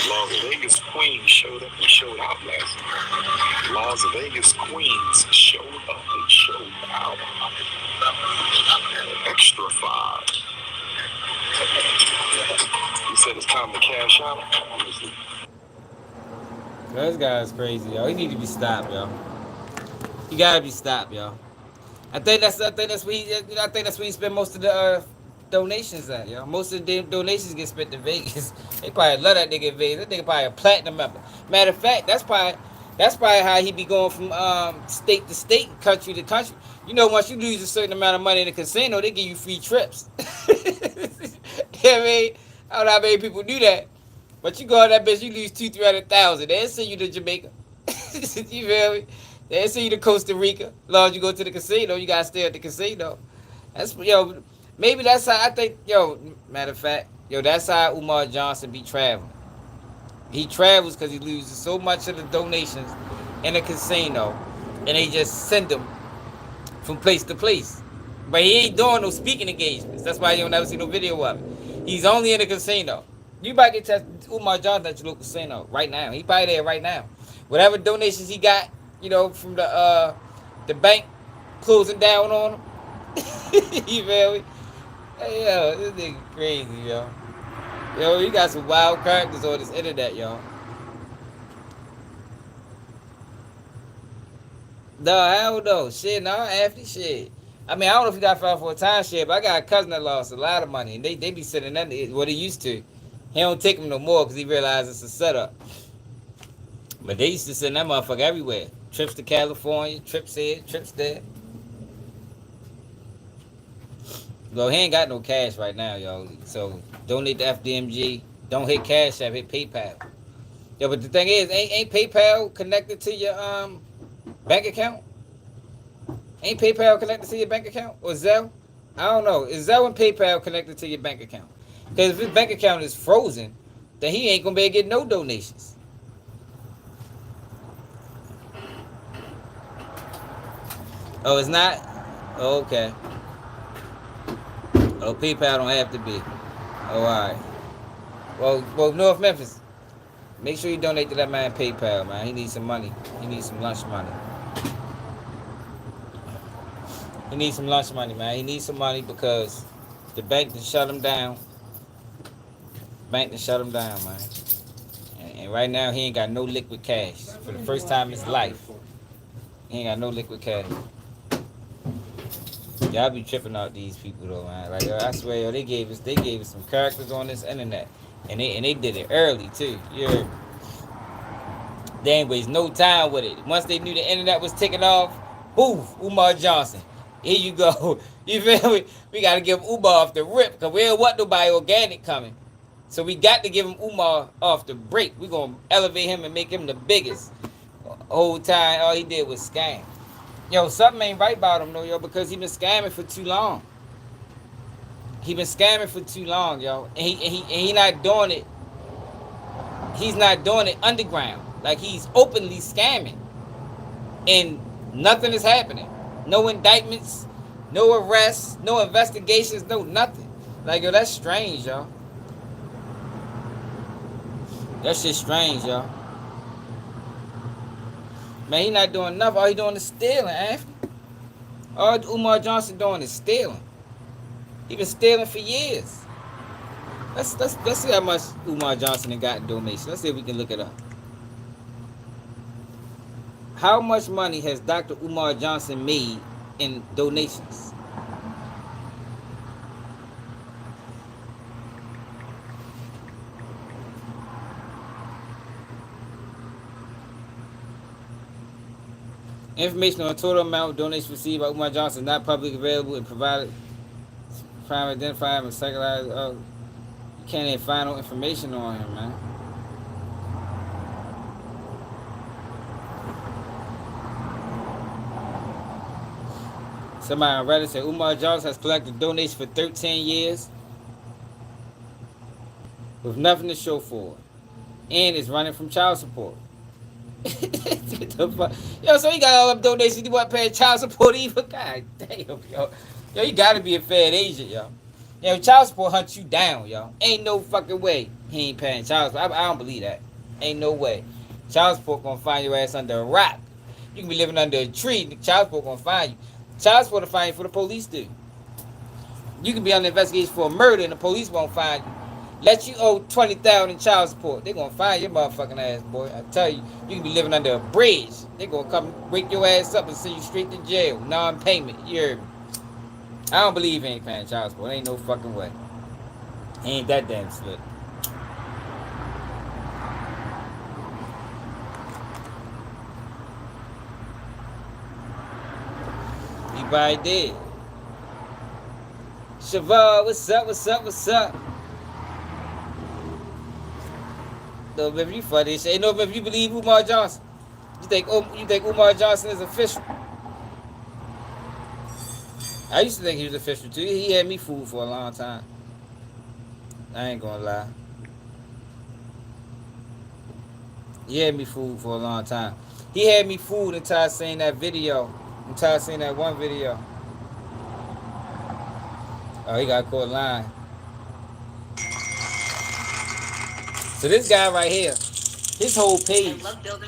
Las Vegas Queens showed up and showed out last night. Las Vegas Queens showed up and showed out. Extra 5. He said it's time to cash out. This guy's crazy, yo. He need to be stopped, yo. He gotta be stopped, yo. I think that's where he spend most of the donations at, yo. Most of the donations get spent in Vegas. They probably love that nigga in Vegas. That nigga probably a platinum member. Matter of fact, that's probably how he be going from state to state, country to country. You know, once you lose a certain amount of money in the casino, they give you free trips. You know what I mean? I don't know how many people do that. But you go on that bitch, you lose 200,000-300,000. They'll send you to Jamaica. You feel me? They'll send you to Costa Rica. As long as you go to the casino, you gotta stay at the casino. That's, yo, maybe that's how I think, yo, matter of fact, yo, that's how Umar Johnson be traveling. He travels because he loses so much of the donations in the casino, and they just send him from place to place. But he ain't doing no speaking engagements. That's why you don't never see no video of it. He's only in the casino. You might get tested Umar Johnson at your local casino right now. He probably there right now. Whatever donations he got, you know, from the bank closing down on him. You feel me? Hey, yo, this nigga crazy, yo. Yo, you got some wild characters on this internet, yo. No, hell no. Shit, no, after shit. I mean, I don't know if you got filed for a timeshare, but I got a cousin that lost a lot of money, and they be sending that what he used to. He don't take them no more because he realized it's a setup. But they used to send that motherfucker everywhere. Trips to California, trips here, trips there. Well, he ain't got no cash right now, yo. So donate to FDMG. Don't hit Cash App, hit PayPal. Yeah, but the thing is, ain't PayPal connected to your bank account? Ain't PayPal connected to your bank account? Or Zelle? I don't know. Is Zelle and PayPal connected to your bank account? Because if his bank account is frozen, then he ain't gonna be able to get no donations. Oh, it's not? Okay. Oh, PayPal don't have to be. Oh, alright. Well, North Memphis. Make sure you donate to that man PayPal, man. He needs some money. He needs some lunch money. He needs some lunch money, man. He needs some money because the bank done shut him down. Bank done shut him down, man. And right now he ain't got no liquid cash. For the first time in his life, he ain't got no liquid cash. Y'all be tripping out these people though, man. Like yo, I swear, yo, they gave us some characters on this internet, and they did it early too. Yeah, they ain't waste no time with it. Once they knew the internet was ticking off, boof, Umar Johnson. Here you go. You feel me? We gotta give Umar off the rip because we don't want nobody organic coming. So we got to give him Umar off the break. We gonna elevate him and make him the biggest. Whole time, all he did was scam. Yo, something ain't right about him though, yo, because he been scamming for too long. He been scamming for too long, yo, and he not doing it. He's not doing it underground. Like he's openly scamming, and nothing is happening. No indictments, no arrests, no investigations, no nothing. Like yo, that's strange, yo. That shit strange, yo. Man, he not doing nothing. All he doing is stealing, Anthony. All Umar Johnson doing is stealing. He been stealing for years. Let's see how much Umar Johnson and got in donation. Let's see if we can look it up. How much money has Dr. Umar Johnson made in donations? Information on the total amount of donations received by Umar Johnson is not publicly available and provided crime identified and psychologized. You can't even find no information on him, man. Somebody on Reddit said Umar Johnson has collected donations for 13 years with nothing to show for it, and is running from child support. Yo, so he got all them donations. He wasn't paying child support either. God damn, yo. Yo, you gotta be a Fed agent, yo. Yo, child support hunts you down, yo. Ain't no fucking way he ain't paying child support. I don't believe that. Ain't no way. Child support gonna find your ass under a rock. You can be living under a tree. The child support gonna find you. Child support will find you for the police do. You can be under investigation for a murder and the police won't find you. Let you owe $20,000 in child support. They gonna find your motherfucking ass, boy. I tell you, you can be living under a bridge. They gonna come wake your ass up and send you straight to jail. Non-payment. You heard me? I don't believe he ain't paying child support. Ain't no fucking way. He ain't that damn slick. He probably did. Shavar, what's up? What's up? What's up? No, if you funny shit. No, if you believe Umar Johnson, you think Umar Johnson is official? I used to think he was official too. He had me fooled for a long time. I ain't gonna lie. He had me fooled for a long time. He had me fooled until I seen that video. Until I seen that one video. Oh, he got caught lying. So this guy right here, his whole page,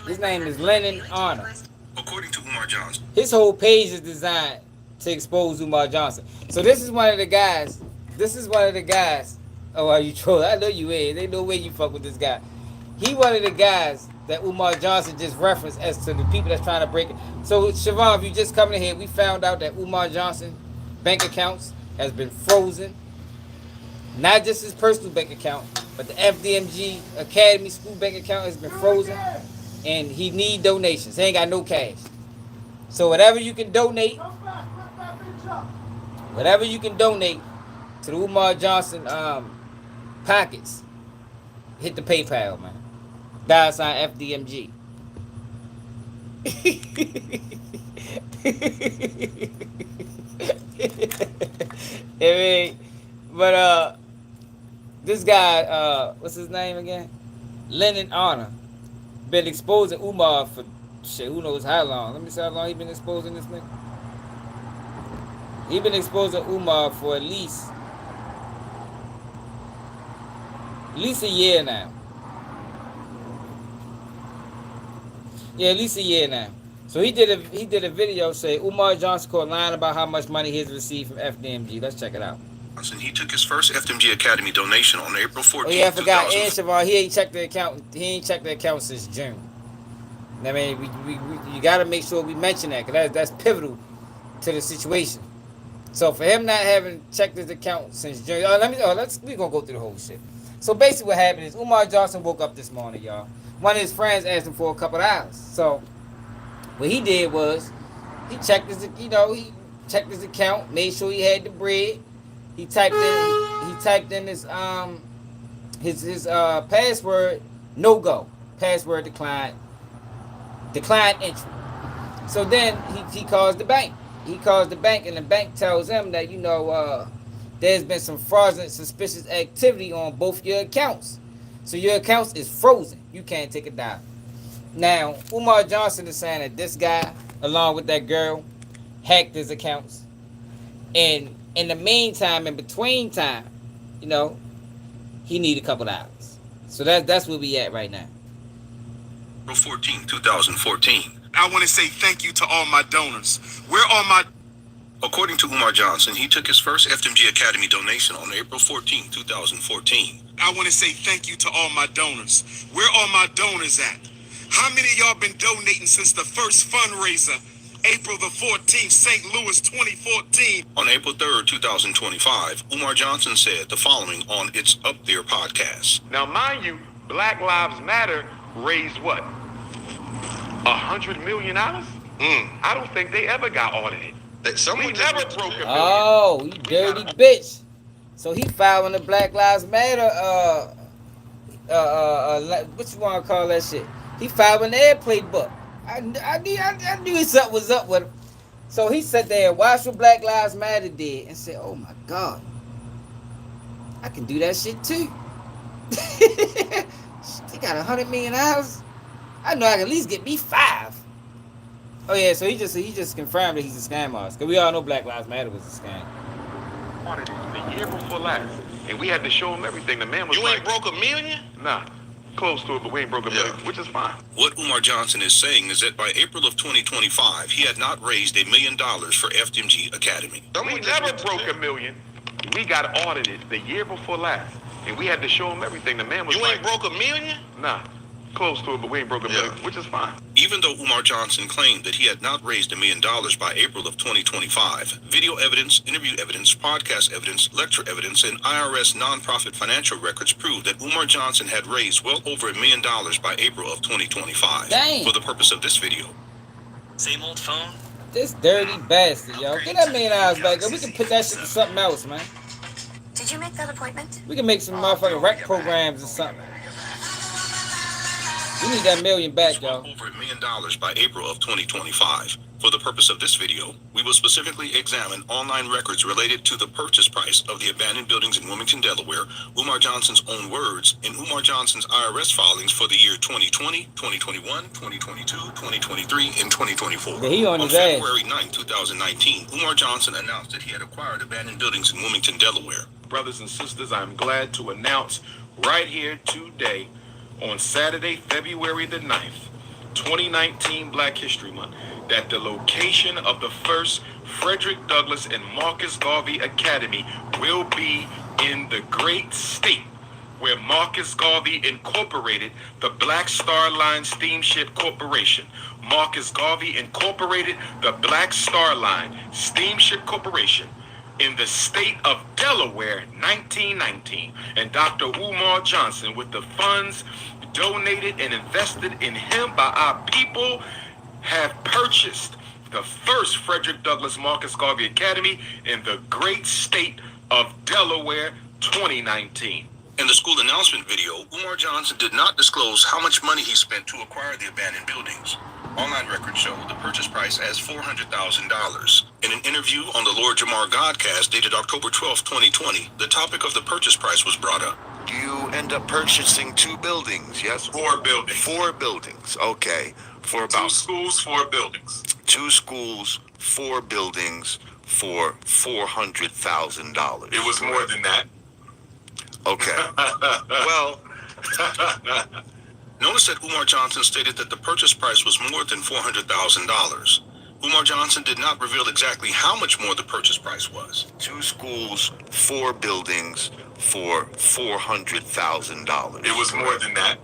his name is Lennon Honor. According to Umar Johnson, His whole page is designed to expose Umar Johnson. So this is one of the guys. Oh, are you trolling? I know you is. Ain't no way you fuck with this guy. He one of the guys that Umar Johnson just referenced as to the people that's trying to break it. So Siobhan, if you just coming in here, we found out that Umar Johnson bank accounts has been frozen. Not just his personal bank account, but the FDMG Academy School bank account has been frozen, and he need donations. He ain't got no cash. So whatever you can donate to the Umar Johnson pockets, hit the PayPal, man. $ FDMG. I mean, but this guy, what's his name again? Lennon Honor, been exposing Umar for shit, who knows how long. Let me see how long he been exposing this nigga. He been exposing Umar for at least a year now. Yeah, at least a year now. So he did a video say Umar Johnson caught lying about how much money he's received from FDMG. Let's check it out. He took his first FDMG Academy donation on April 14th. Oh yeah, I forgot. And Siobhan, he ain't checked the account. He ain't checked the account since June. I mean, you got to make sure we mention that because that's pivotal to the situation. So for him not having checked his account since June, we gonna go through the whole shit. So basically, what happened is Umar Johnson woke up this morning, y'all. One of his friends asked him for a couple of hours. So what he did was he checked his account, made sure he had the bread. He typed in his password, no go, password declined entry. So then he calls the bank. He calls the bank, and the bank tells him that there's been some fraudulent, suspicious activity on both your accounts. So your accounts is frozen. You can't take a dime. Now Umar Johnson is saying that this guy, along with that girl, hacked his accounts, and in the meantime, in between time, he need a couple hours. So that's where we at right now. April 14, 2014. I want to say thank you to all my donors. According to Umar Johnson, he took his first FMG Academy donation on April 14, 2014. I want to say thank you to all my donors. Where all my donors at? How many of y'all been donating since the first fundraiser, April the 14th, St. Louis 2014? On April 3rd, 2025, Umar Johnson said the following on It's Up There podcast. Now, mind you, Black Lives Matter raised what? $100 million? I don't think they ever got audited. Someone never broke a million. Oh, you dirty bitch. So he filing the Black Lives Matter, what you want to call that shit? He filing the airplay book. I knew something was up with him. So he sat there and watched what Black Lives Matter did and said, oh my God, I can do that shit too. They got $100 million. I know I can at least get me 5. Oh yeah, so he just confirmed that he's a scam artist. Because we all know Black Lives Matter was a scam. Audited the year before last. And we had to show him everything. The man was You ain't broke $1 million? Nah, close to it, but we ain't broke $1 million, which is fine. What Umar Johnson is saying is that by April of 2025, he had not raised $1 million for FMG Academy. We never broke $1 million. We got audited the year before last. And we had to show him everything. The man was You ain't broke $1 million? Nah, close to it, but we ain't broke $1 million, which is fine. Even though Umar Johnson claimed that he had not raised $1 million by April of 2025, video evidence, interview evidence, podcast evidence, lecture evidence, and IRS nonprofit financial records prove that Umar Johnson had raised well over $1 million by April of 2025. Dang. For the purpose of this video. Same old phone? This dirty bastard, yo. Get that $1 million back. We can put that shit to something else, man. Did you make that appointment? We can make some motherfucking rec programs or something. We need that $1 million back, y'all. Over $1 million by April of 2025. For the purpose of this video, we will specifically examine online records related to the purchase price of the abandoned buildings in Wilmington, Delaware, Umar Johnson's own words, and Umar Johnson's IRS filings for the year 2020, 2021, 2022, 2023, and 2024. Yeah, he on his ass. February 9, 2019, Umar Johnson announced that he had acquired abandoned buildings in Wilmington, Delaware. Brothers and sisters, I'm glad to announce right here today, on Saturday, February the 9th, 2019, Black History Month, that the location of the first Frederick Douglass and Marcus Garvey Academy will be in the great state where Marcus Garvey incorporated the Black Star Line Steamship Corporation. Marcus Garvey incorporated the Black Star Line Steamship Corporation in the state of Delaware, 1919. And Dr. Umar Johnson, with the funds donated and invested in him by our people, have purchased the first Frederick Douglass Marcus Garvey Academy in the great state of Delaware, 2019. In the school announcement video, Umar Johnson did not disclose how much money he spent to acquire the abandoned buildings. Online records show the purchase price as $400,000. In an interview on the Lord Jamar Godcast dated October 12, 2020, the topic of the purchase price was brought up. You end up purchasing 2 buildings, yes? 4 buildings. 4 buildings, okay. For about 2 schools, 4 buildings. 2 schools, 4 buildings, for $400,000. It was more than that. Okay. Well, notice that Umar Johnson stated that the purchase price was more than $400,000. Umar Johnson did not reveal exactly how much more the purchase price was. 2 schools, 4 buildings for $400,000. It was more than that.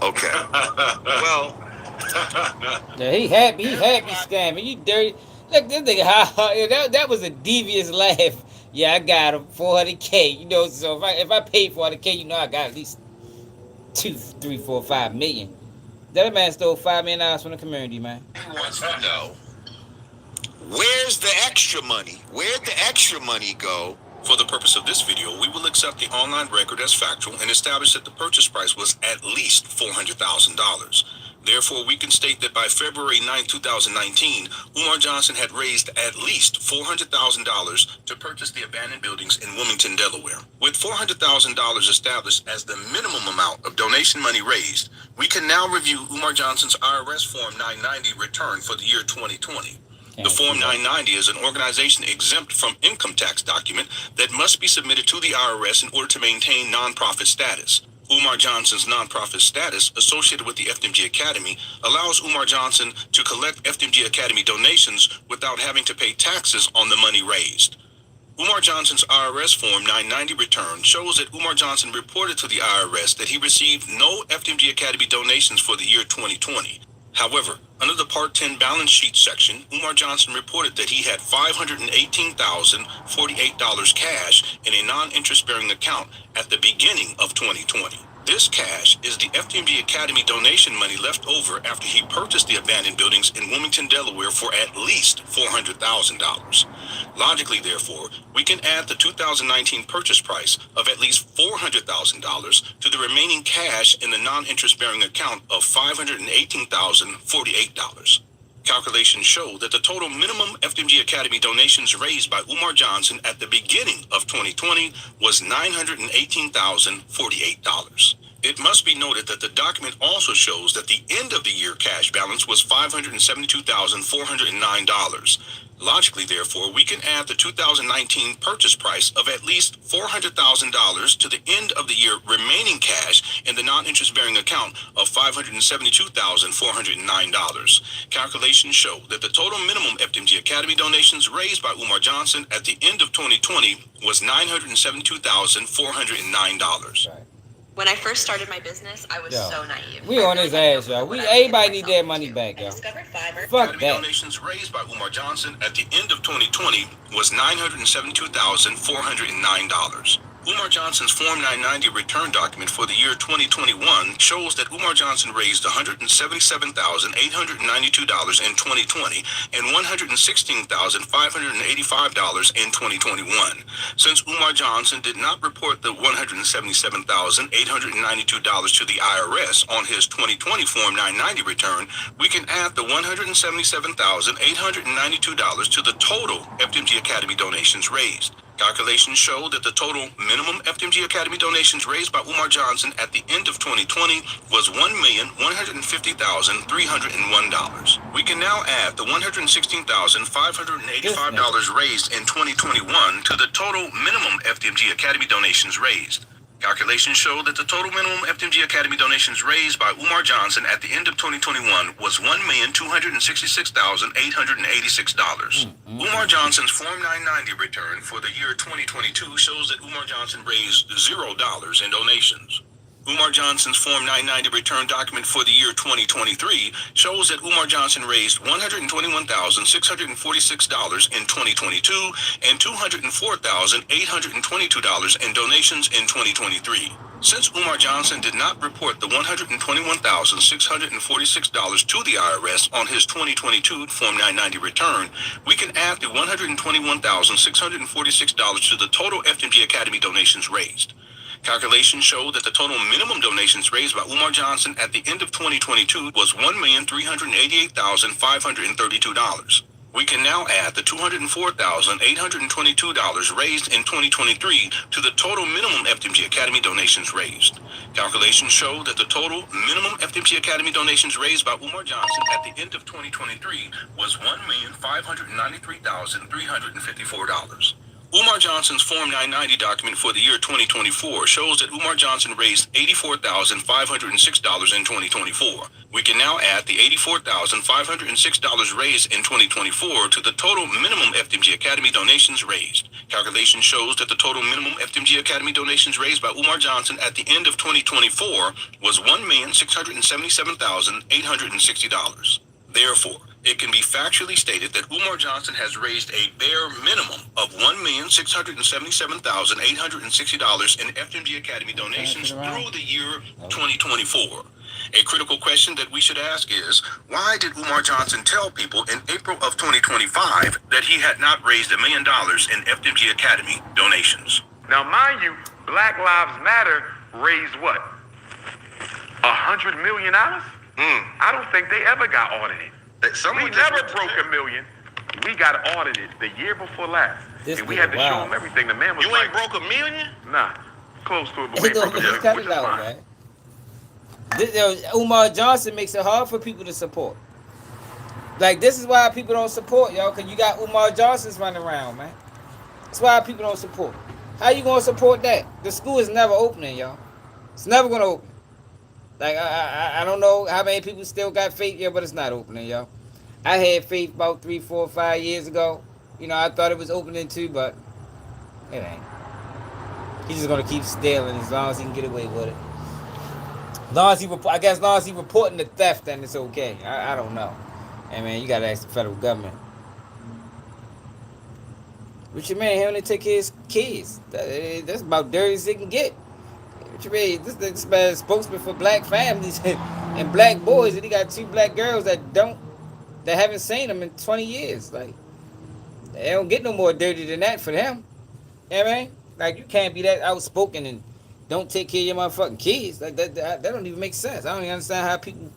Okay. Well, Yeah, he happy scamming. You dirty. Look, this nigga, that was a devious laugh. Yeah, I got him 400K. You know, so if I paid 400K, you know I got at least 2, 3, 4, 5 million. That man stole $5 million from the community, man. he wants to know, where's the extra money? Where'd the extra money go? For the purpose of this video, we will accept the online record as factual and establish that the purchase price was at least $400,000. Therefore, we can state that by February 9, 2019, Umar Johnson had raised at least $400,000 to purchase the abandoned buildings in Wilmington, Delaware. With $400,000 established as the minimum amount of donation money raised, we can now review Umar Johnson's IRS Form 990 return for the year 2020. The Form 990 is an organization exempt from income tax document that must be submitted to the IRS in order to maintain nonprofit status. Umar Johnson's nonprofit status associated with the FMG Academy allows Umar Johnson to collect FMG Academy donations without having to pay taxes on the money raised. Umar Johnson's IRS Form 990 return shows that Umar Johnson reported to the IRS that he received no FMG Academy donations for the year 2020. However, under the Part 10 balance sheet section, Umar Johnson reported that he had $518,048 cash in a non-interest-bearing account at the beginning of 2020. This cash is the FMG Academy donation money left over after he purchased the abandoned buildings in Wilmington, Delaware for at least $400,000. Logically, therefore, we can add the 2019 purchase price of at least $400,000 to the remaining cash in the non-interest-bearing account of $518,048. Calculations show that the total minimum FMG Academy donations raised by Umar Johnson at the beginning of 2020 was $918,048. It must be noted that the document also shows that the end of the year cash balance was $572,409. Logically, therefore, we can add the 2019 purchase price of at least $400,000 to the end of the year remaining cash in the non-interest-bearing account of $572,409. Calculations show that the total minimum FMG Academy donations raised by Umar Johnson at the end of 2020 was $972,409. Right. When I first started my business, I was so naive. We on his ass, y'all. Everybody need their money back, y'all. Fuck that. Donations raised by Umar Johnson at the end of 2020 was $972,409. Umar Johnson's Form 990 return document for the year 2021 shows that Umar Johnson raised $177,892 in 2020 and $116,585 in 2021. Since Umar Johnson did not report the $177,892 to the IRS on his 2020 Form 990 return, we can add the $177,892 to the total FMG Academy donations raised. Calculations show that the total minimum FMG Academy donations raised by Umar Johnson at the end of 2020 was $1,150,301. We can now add the $116,585 raised in 2021 to the total minimum FMG Academy donations raised. Calculations show that the total minimum FMG Academy donations raised by Umar Johnson at the end of 2021 was $1,266,886. Umar Johnson's Form 990 return for the year 2022 shows that Umar Johnson raised $0 in donations. Umar Johnson's Form 990 return document for the year 2023 shows that Umar Johnson raised $121,646 in 2022 and $204,822 in donations in 2023. Since Umar Johnson did not report the $121,646 to the IRS on his 2022 Form 990 return, we can add the $121,646 to the total FMG Academy donations raised. Calculations show that the total minimum donations raised by Umar Johnson at the end of 2022 was $1,388,532. We can now add the $204,822 raised in 2023 to the total minimum FDMG Academy donations raised. Calculations show that the total minimum FDMG Academy donations raised by Umar Johnson at the end of 2023 was $1,593,354. Umar Johnson's Form 990 document for the year 2024 shows that Umar Johnson raised $84,506 in 2024. We can now add the $84,506 raised in 2024 to the total minimum FDMG Academy donations raised. Calculation shows that the total minimum FDMG Academy donations raised by Umar Johnson at the end of 2024 was $1,677,860. Therefore, it can be factually stated that Umar Johnson has raised a bare minimum of $1,677,860 in FMG Academy donations through the year 2024. A critical question that we should ask is, why did Umar Johnson tell people in April of 2025 that he had not raised $1 million in FMG Academy donations? Now, mind you, Black Lives Matter raised what? $100 million? I don't think they ever got audited. We never broke $1 million. We got audited the year before last. And we had to show them everything. The man was You ain't broke $1 million? Nah, close to it, but we ain't broke $1 million, cut which it is out, fine. man. Umar Johnson makes it hard for people to support. Like, this is why people don't support, y'all, because you got Umar Johnson's running around, man. That's why people don't support. How you going to support that? The school is never opening, y'all. It's never going to open. Like, I don't know how many people still got faith here, but it's not opening, y'all. I had faith about 3, 4, 5 years ago. You know, I thought it was opening too, but it ain't. He's just going to keep stealing as long as he can get away with it. As long as he reporting the theft, then it's okay. I don't know. Hey, man, you got to ask the federal government. What you mean? He only take care of his kids. That's about dirty as it can get. What you mean? This man is spokesman for black families and black boys, and he got 2 black girls that haven't seen him in 20 years. Like, they don't get no more dirty than that for them. You know what I mean? Like, you can't be that outspoken and don't take care of your motherfucking kids. Like, that don't even make sense. I don't even understand how people...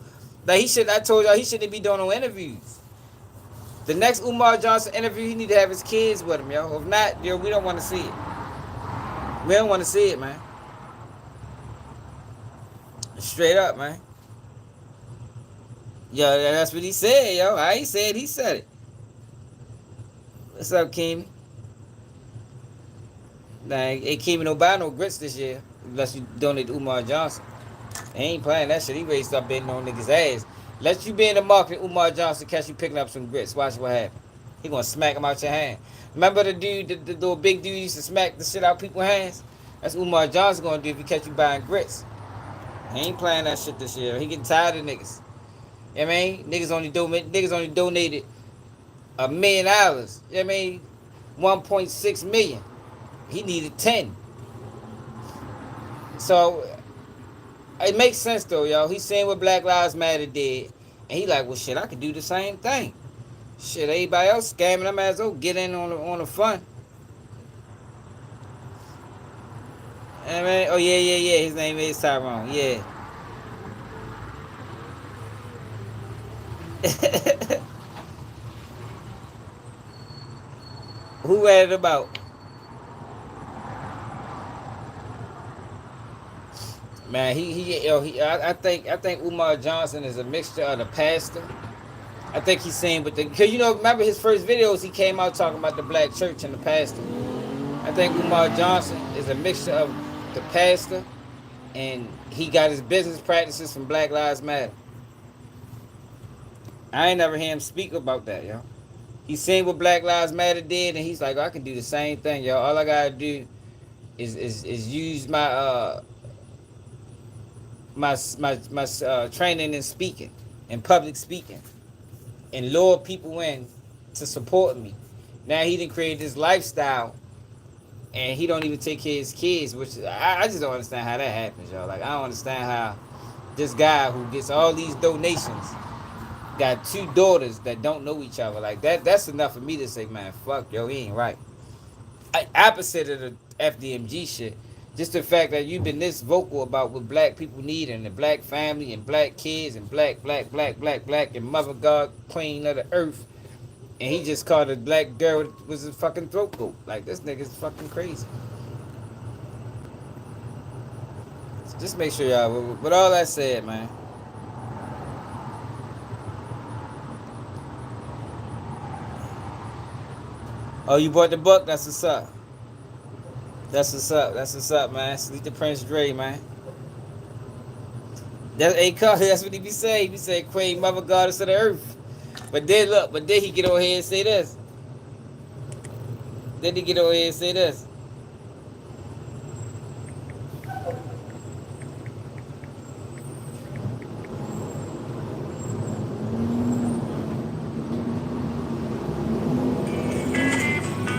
Like, I told y'all, he shouldn't be doing no interviews. The next Umar Johnson interview, he need to have his kids with him, yo. If not, yo, we don't want to see it. We don't want to see it, man. Straight up, man. Yo, that's what he said, yo. I ain't said, he said it. What's up, Keem? Like, hey, Keem, don't buy no grits this year unless you donate to Umar Johnson. He ain't playing that shit. He ready to start betting on niggas' ass. Let you be in the market, Umar Johnson, catch you picking up some grits. Watch what happens. He gonna smack him out your hand. Remember the dude, the little big dude used to smack the shit out people's hands? That's what Umar Johnson gonna do if he catch you buying grits. He ain't playing that shit this year. He getting tired of niggas. You know what I mean? Niggas only donated $1 million. You know what I mean? 1.6 million. He needed 10. So it makes sense though, y'all. He's saying what Black Lives Matter did, and he like, well, shit, I could do the same thing. Shit, everybody else scamming, I might as well get in on the fun. You know what I mean? Oh yeah. His name is Tyrone. Yeah. Who read it about? Man, I think Umar Johnson is a mixture of the pastor. I think he's saying, because remember his first videos, he came out talking about the black church and the pastor. I think Umar Johnson is a mixture of the pastor, and he got his business practices from Black Lives Matter. I ain't never hear him speak about that, yo. He's seen what Black Lives Matter did, and he's like, I can do the same thing, yo. All I gotta do is use my training in speaking, in public speaking, and lure people in to support me. Now he done created this lifestyle, and he don't even take care of his kids, which I just don't understand how that happens, y'all. Like, I don't understand how this guy who gets all these donations got 2 daughters that don't know each other. Like, that's enough for me to say, man, fuck, yo, he ain't right. Opposite of the FDMG shit, just the fact that you've been this vocal about what black people need and the black family and black kids and black and mother God, queen of the earth. And he just called a black girl was a fucking throat goat. Like, this nigga's fucking crazy. So just make sure y'all, with all that said, man. Oh, you bought the book? That's what's up. That's what's up. That's what's up, man. Salute to Prince Dre, man. That's what he be saying. He be saying, Queen, Mother Goddess of the Earth. But then look, he get over here and say this. Then he get over here and say this.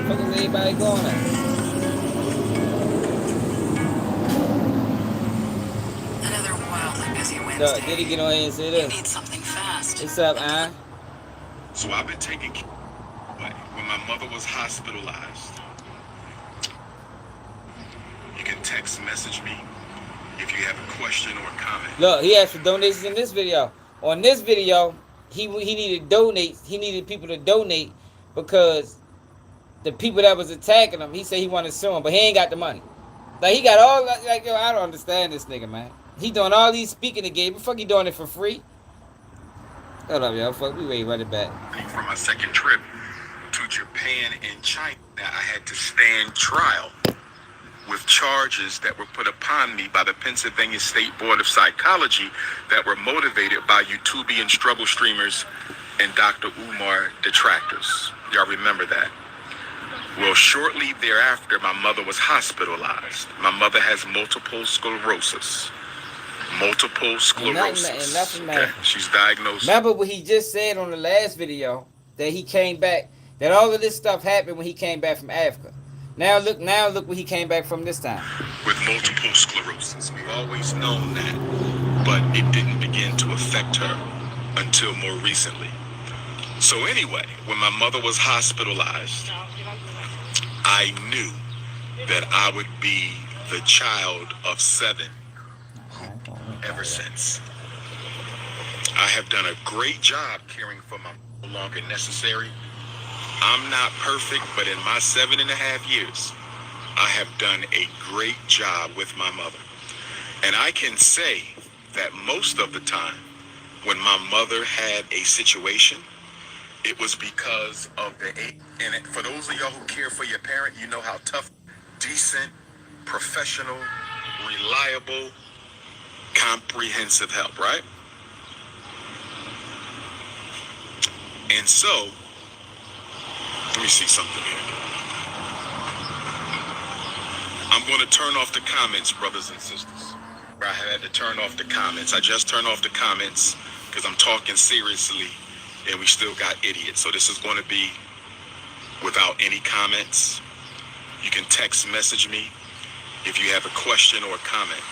What is everybody going at? Another wildly busy Wednesday. Did he get on here and say this? You need something fast. What's up, Ann? So I've been taking care when my mother was hospitalized. You can text message me if you have a question or a comment. Look, he asked for donations in this video. On this video, he needed donate. He needed people to donate because the people that was attacking him, he said he wanted to sue him, but he ain't got the money. Like, he got all, like, yo, I don't understand this nigga, man. He doing all these speaking engagements. Fuck, he doing it for free? Hold up, y'all. Fuck, we ready to run it back. For my second trip to Japan and China, I had to stand trial with charges that were put upon me by the Pennsylvania State Board of Psychology that were motivated by YouTubian struggle streamers and Dr. Umar detractors. Y'all remember that? Well, shortly thereafter, my mother was hospitalized. My mother has multiple sclerosis. Multiple sclerosis. Okay, she's diagnosed. Remember what he just said on the last video, that he came back, that all of this stuff happened when he came back from Africa. Now look what he came back from this time. With multiple sclerosis. We've always known that, but it didn't begin to affect her until more recently. So anyway, when my mother was hospitalized, I knew that I would be the child of 7 ever since. I have done a great job caring for my mother longer than necessary. I'm not perfect, but in my 7.5 years, I have done a great job with my mother. And I can say that most of the time, when my mother had a situation, it was because of the age. And for those of y'all who care for your parent, you know how tough, decent, professional, reliable, comprehensive help, right? And so, let me see something here. I'm going to turn off the comments, brothers and sisters. I had to turn off the comments. I just turned off the comments because I'm talking seriously and we still got idiots. So this is going to be without any comments. You can text message me if you have a question or a comment.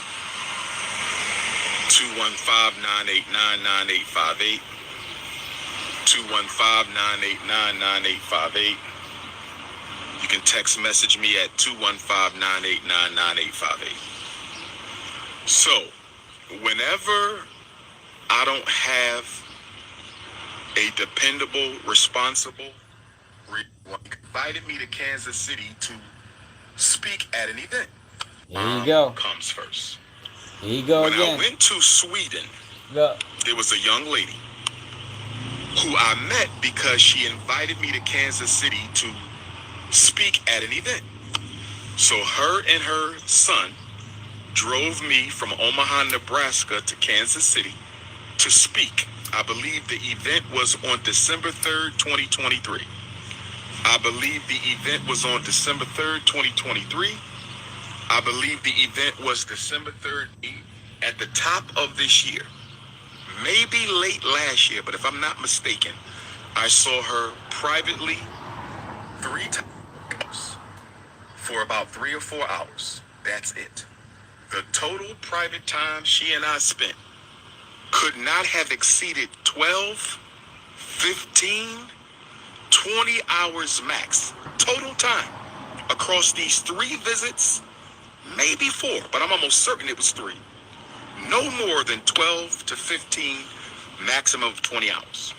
215-989-9858. 215-989-9858. You can text message me at 215-989-9858. So, whenever I don't have a dependable, responsible, invited me to Kansas City to speak at an event. Here you go. Comes first. Here you go when again. I went to Sweden, Look. there was a young lady who I met because she invited me to Kansas City to speak at an event. So her and her son drove me from Omaha, Nebraska to Kansas City to speak. I believe the event was on December 3rd, 2023. I believe the event was on December 3rd, 2023. I believe the event was December 3rd at the top of this year. Maybe late last year, but if I'm not mistaken, I saw her privately 3 times for about 3 or 4 hours. That's it. The total private time she and I spent could not have exceeded 12, 15, 20 hours max. Total time across these 3 visits, maybe 4, but I'm almost certain it was 3. No more than 12 to 15, maximum of 20 hours.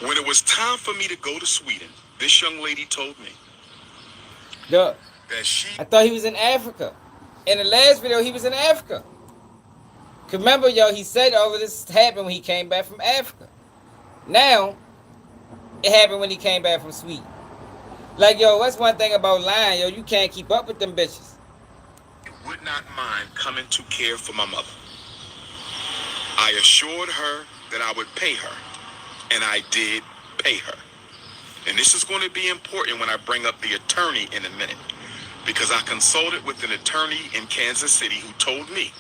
When it was time for me to go to Sweden, this young lady told me Look, that she... I thought he was in Africa. In the last video, he was in Africa. Cause remember, yo, he said all of this happened when he came back from Africa. Now, it happened when he came back from Sweden. Like, yo, that's one thing about lying, yo. You can't keep up with them bitches. would not mind coming to care for my mother. I assured her that I would pay her, and I did pay her. And this is going to be important when I bring up the attorney in a minute, because I consulted with an attorney in Kansas City who told me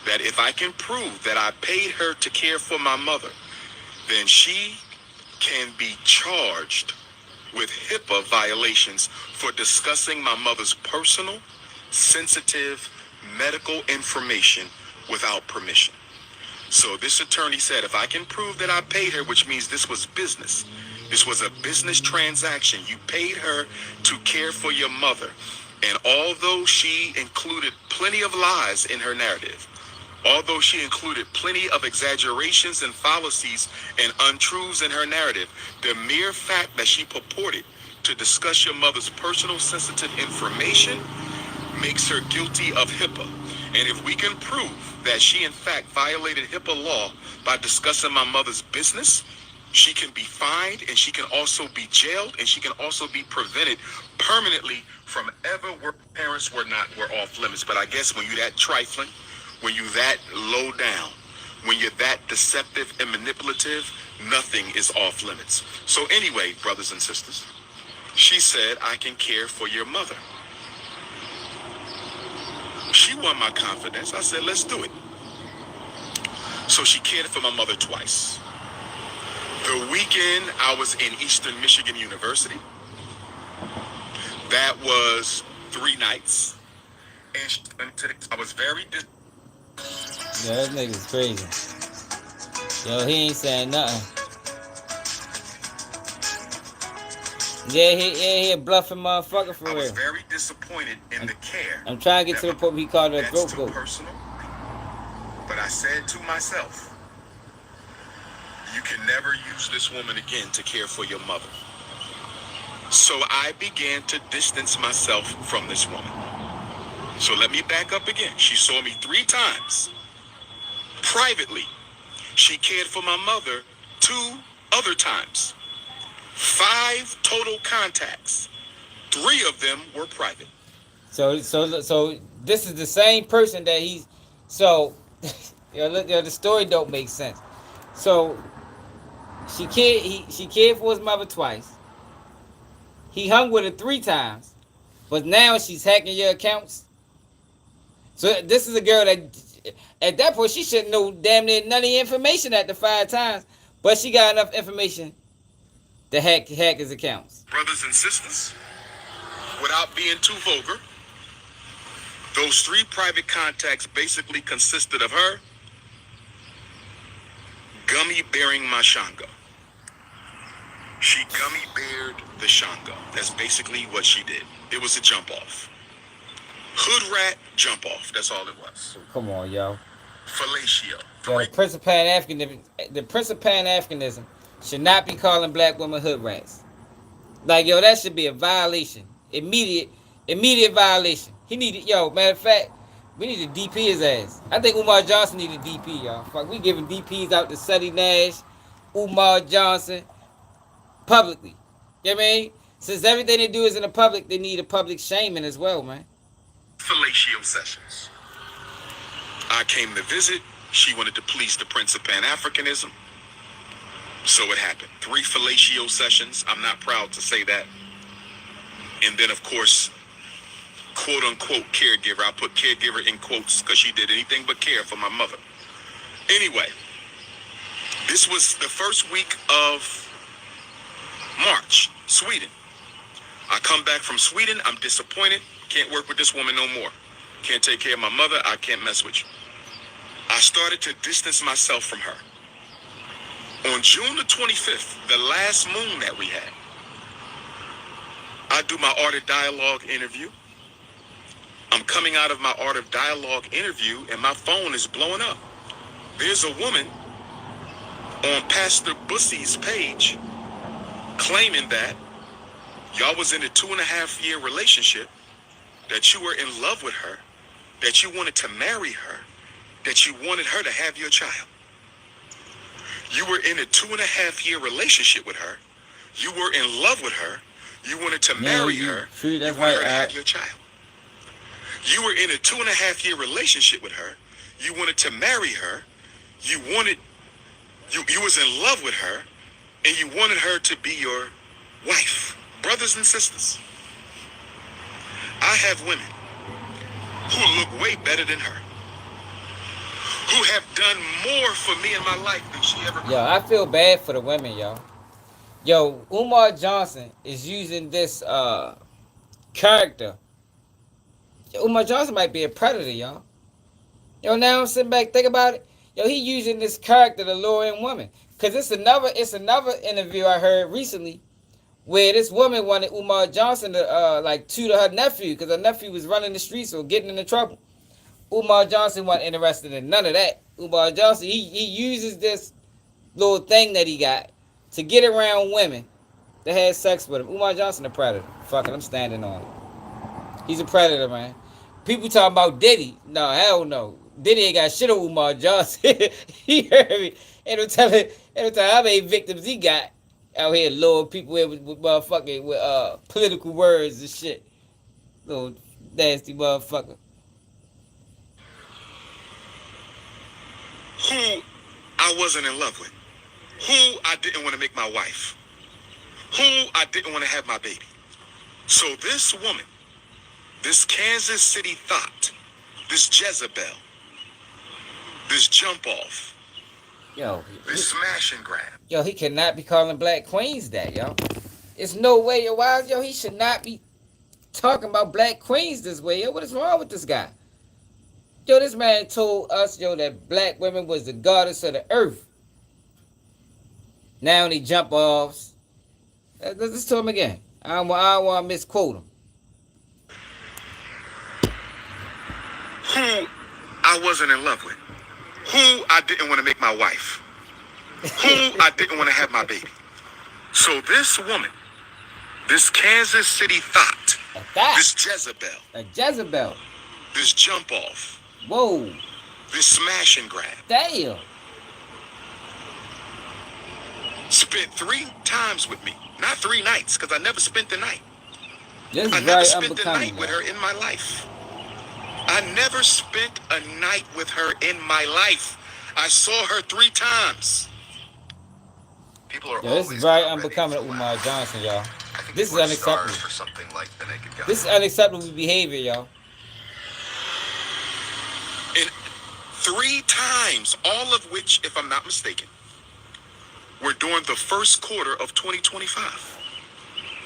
that if I can prove that I paid her to care for my mother, then she can be charged with HIPAA violations for discussing my mother's personal, sensitive medical information without permission. So this attorney said, if I can prove that I paid her, which means this was business, this was a business transaction, you paid her to care for your mother, and although she included plenty of lies in her narrative, although she included plenty of exaggerations and fallacies and untruths in her narrative, the mere fact that she purported to discuss your mother's personal sensitive information makes her guilty of HIPAA. And if we can prove that she in fact violated HIPAA law by discussing my mother's business, she can be fined, and she can also be jailed, and she can also be prevented permanently from ever where parents were off limits. But I guess when you're that trifling, when you're that low down, when you're that deceptive and manipulative, nothing is off limits. So anyway, brothers and sisters, she said, I can care for your mother. She won my confidence. I said, let's do it. So she cared for my mother twice. The weekend I was in Eastern Michigan University. That was 3 nights. And I was very Yeah, that nigga's crazy. Yo, he ain't saying nothing. Yeah, he a bluffing motherfucker for real. I was very disappointed in the care. I'm trying to get to the point where he called her a throat goat. Personal. But I said to myself, you can never use this woman again to care for your mother. So I began to distance myself from this woman. So let me back up again. She saw me 3 times. Privately, she cared for my mother 2 other times. 5 total contacts. 3 of them were private. So this is the same person that he's. So, the story don't make sense. So, she cared for his mother twice. He hung with her 3 times, but now she's hacking your accounts. So this is a girl that, at that point, she shouldn't know damn near none of the information after 5 times, but she got enough information to hack his accounts. Brothers and sisters, without being too vulgar, those 3 private contacts basically consisted of her gummy bearing my Shango. She gummy beared the Shango. That's basically what she did. It was a jump off. Hood rat jump off. That's all it was. Come on, yo. Fellatio. Yo, the Prince of Pan-Africanism should not be calling black women hood rats. Like, yo, that should be a violation. Immediate violation. He needed, matter of fact, we need to DP his ass. I think Umar Johnson needed DP, y'all. Fuck, we giving DPs out to Suddy Nash, Umar Johnson, publicly. You know what I mean? Since everything they do is in the public, they need a public shaming as well, man. Fellatio sessions. I came to visit. She wanted to please the Prince of Pan-Africanism. So it happened. 3 fellatio sessions. I'm not proud to say that. And then, of course, quote-unquote caregiver. I put caregiver in quotes because she did anything but care for my mother. Anyway, this was the first week of March, Sweden. I come back from Sweden. I'm disappointed. Can't work with this woman no more. Can't take care of my mother. I can't mess with you. I started to distance myself from her. On June the 25th, the last moon that we had, I do my Art of Dialogue interview. I'm coming out of my Art of Dialogue interview and my phone is blowing up. There's a woman on Pastor Bussy's page claiming that y'all was in a 2.5-year relationship, that you were in love with her, that you wanted to marry her, that you wanted her to have your child. You were in a 2.5-year relationship with her. You were in love with her. You wanted to marry her. True, that's you wanted her to right. have your child. You were in a 2.5-year relationship with her. You wanted to marry her. You was in love with her, and you wanted her to be your wife. Brothers and sisters, I have women who look way better than her, who have done more for me in my life than she ever could. Yo, I feel bad for the women, yo. Yo, Umar Johnson is using this character. Umar Johnson might be a predator, y'all. Yo, now I'm sitting back, think about it. Yo, he using this character to lure in women. Cause it's another interview I heard recently where this woman wanted Umar Johnson to tutor her nephew because her nephew was running the streets or getting into trouble. Umar Johnson wasn't interested in none of that. Umar Johnson, he uses this little thing that he got to get around women that had sex with him. Umar Johnson a predator. Fuck it, I'm standing on it. He's a predator, man. People talking about Diddy. No, hell no. Diddy ain't got shit on Umar Johnson. He heard me. Ain't no telling how many victims he got out here luring people in with motherfucking with political words and shit. Little nasty motherfucker. Who I wasn't in love with, who I didn't want to make my wife, who I didn't want to have my baby. So this woman, this Kansas City thought, this Jezebel, this jump off, this smash and grab. Yo, he cannot be calling black queens that, yo. It's no way, yo. Why, yo, he should not be talking about black queens this way, yo. What is wrong with this guy? Yo, this man told us, yo, that black women was the goddess of the earth. Now they jump offs. Let's tell him again. I don't want to misquote him. Who I wasn't in love with, who I didn't want to make my wife, who I didn't want to have my baby. So this woman, this Kansas City thought, this Jezebel, this jump off, whoa, this smash and grab, damn, spent 3 times with me, not 3 nights, because I never spent the night. This I is never very spent the unbecoming, night with her in my life. I never spent a night with her in my life. I saw her 3 times. People are this is very unbecoming of Umar Johnson, y'all. This is unacceptable. For something like the naked gun. This is unacceptable behavior, y'all. And 3 times, all of which, if I'm not mistaken, were during the first quarter of 2025.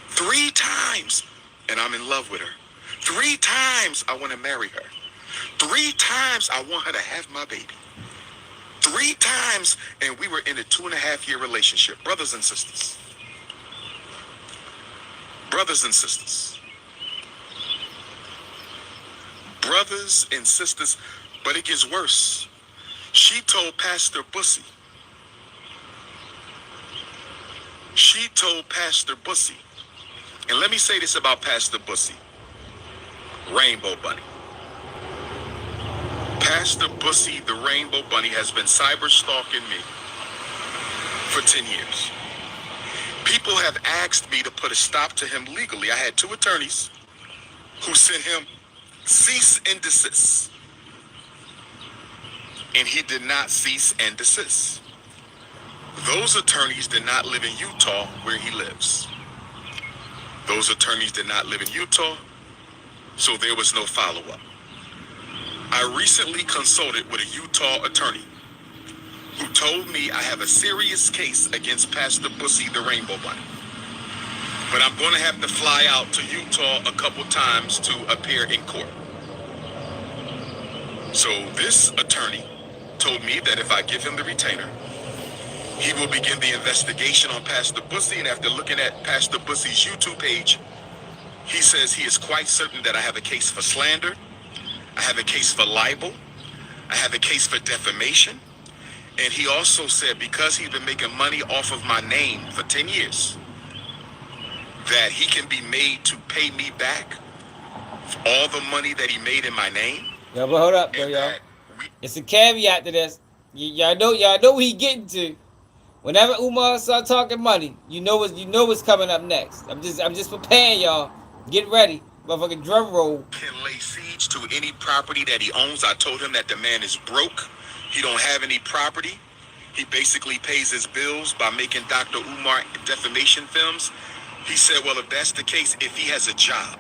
3 times, and I'm in love with her. 3 times I want to marry her. 3 times I want her to have my baby. 3 times, and we were in a 2.5-year relationship. Brothers and sisters. Brothers and sisters. Brothers and sisters. But it gets worse. She told Pastor Bussy. And let me say this about Pastor Bussy. Rainbow Bunny. Pastor Bussy, the Rainbow Bunny, has been cyber stalking me for 10 years. People have asked me to put a stop to him legally. I had 2 attorneys who sent him cease and desist. And he did not cease and desist. Those attorneys did not live in Utah where he lives. Those attorneys did not live in Utah, so there was no follow-up. I recently consulted with a Utah attorney who told me I have a serious case against Pastor Bussy, the Rainbow Bunny. But I'm going to have to fly out to Utah a couple times to appear in court. So this attorney told me that if I give him the retainer, he will begin the investigation on Pastor Bussy, and after looking at Pastor Bussy's YouTube page, he says he is quite certain that I have a case for slander, I have a case for libel, I have a case for defamation, And he also said because he's been making money off of my name for 10 years, that he can be made to pay me back for all the money that he made in my name. Yo, but hold up, though, y'all. It's a caveat to this. Y'all know what he getting to. Whenever Umar start talking money, you know what's coming up next. I'm just preparing y'all. Get ready. Motherfucking drum roll. Can lay siege to any property that he owns. I told him that the man is broke. He don't have any property. He basically pays his bills by making Dr. Umar defamation films. He said, well, if that's the case, if he has a job,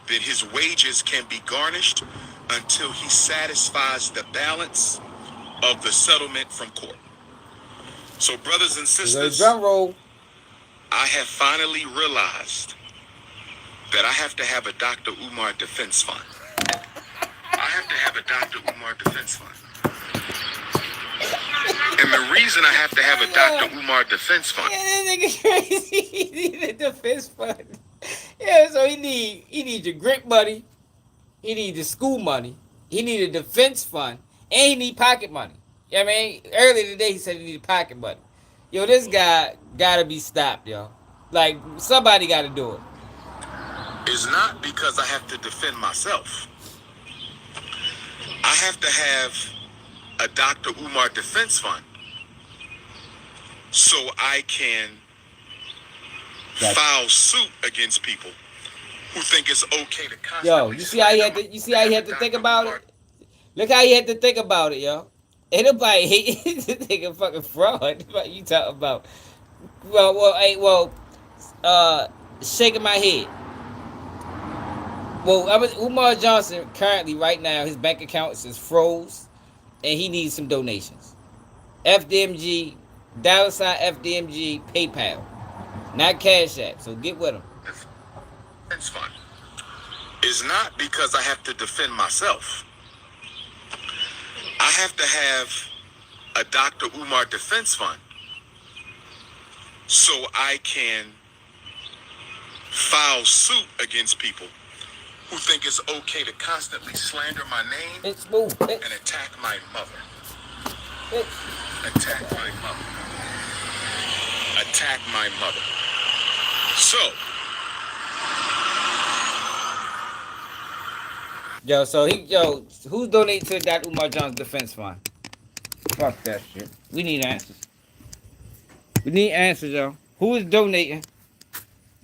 then his wages can be garnished until he satisfies the balance of the settlement from court. So, brothers and sisters, drum roll. I have finally realized that I have to have a Dr. Umar defense fund. And the reason I have to have a Dr. Umar defense fund. Yeah, this nigga crazy. He need a defense fund. Yeah, so he need your grip money. He need the school money. He need a defense fund. And he need pocket money. You know what I mean? Earlier today he said he needed pocket money. Yo, this guy gotta be stopped, yo. Like, somebody gotta do it. It's not because I have to defend myself. I have to have a Dr. Umar defense fund so I can file suit against people who think it's okay to constantly. Yo, you see how he had to think about it? Look how he had to think about it, yo. Ain't nobody hate this nigga fucking fraud. What you talking about? Shaking my head. Well, Umar Johnson currently right now his bank account is froze, and he needs some donations. FDMG, $FDMG, PayPal, not Cash App. So get with him. Defense fund is not because I have to defend myself. I have to have a Dr. Umar defense fund so I can file suit against people who think it's okay to constantly slander my name and attack my mother. Attack my mother. So, who's donating to Dr. Umar Johnson Defense Fund? Fuck that shit. We need answers. Yo. Who is donating?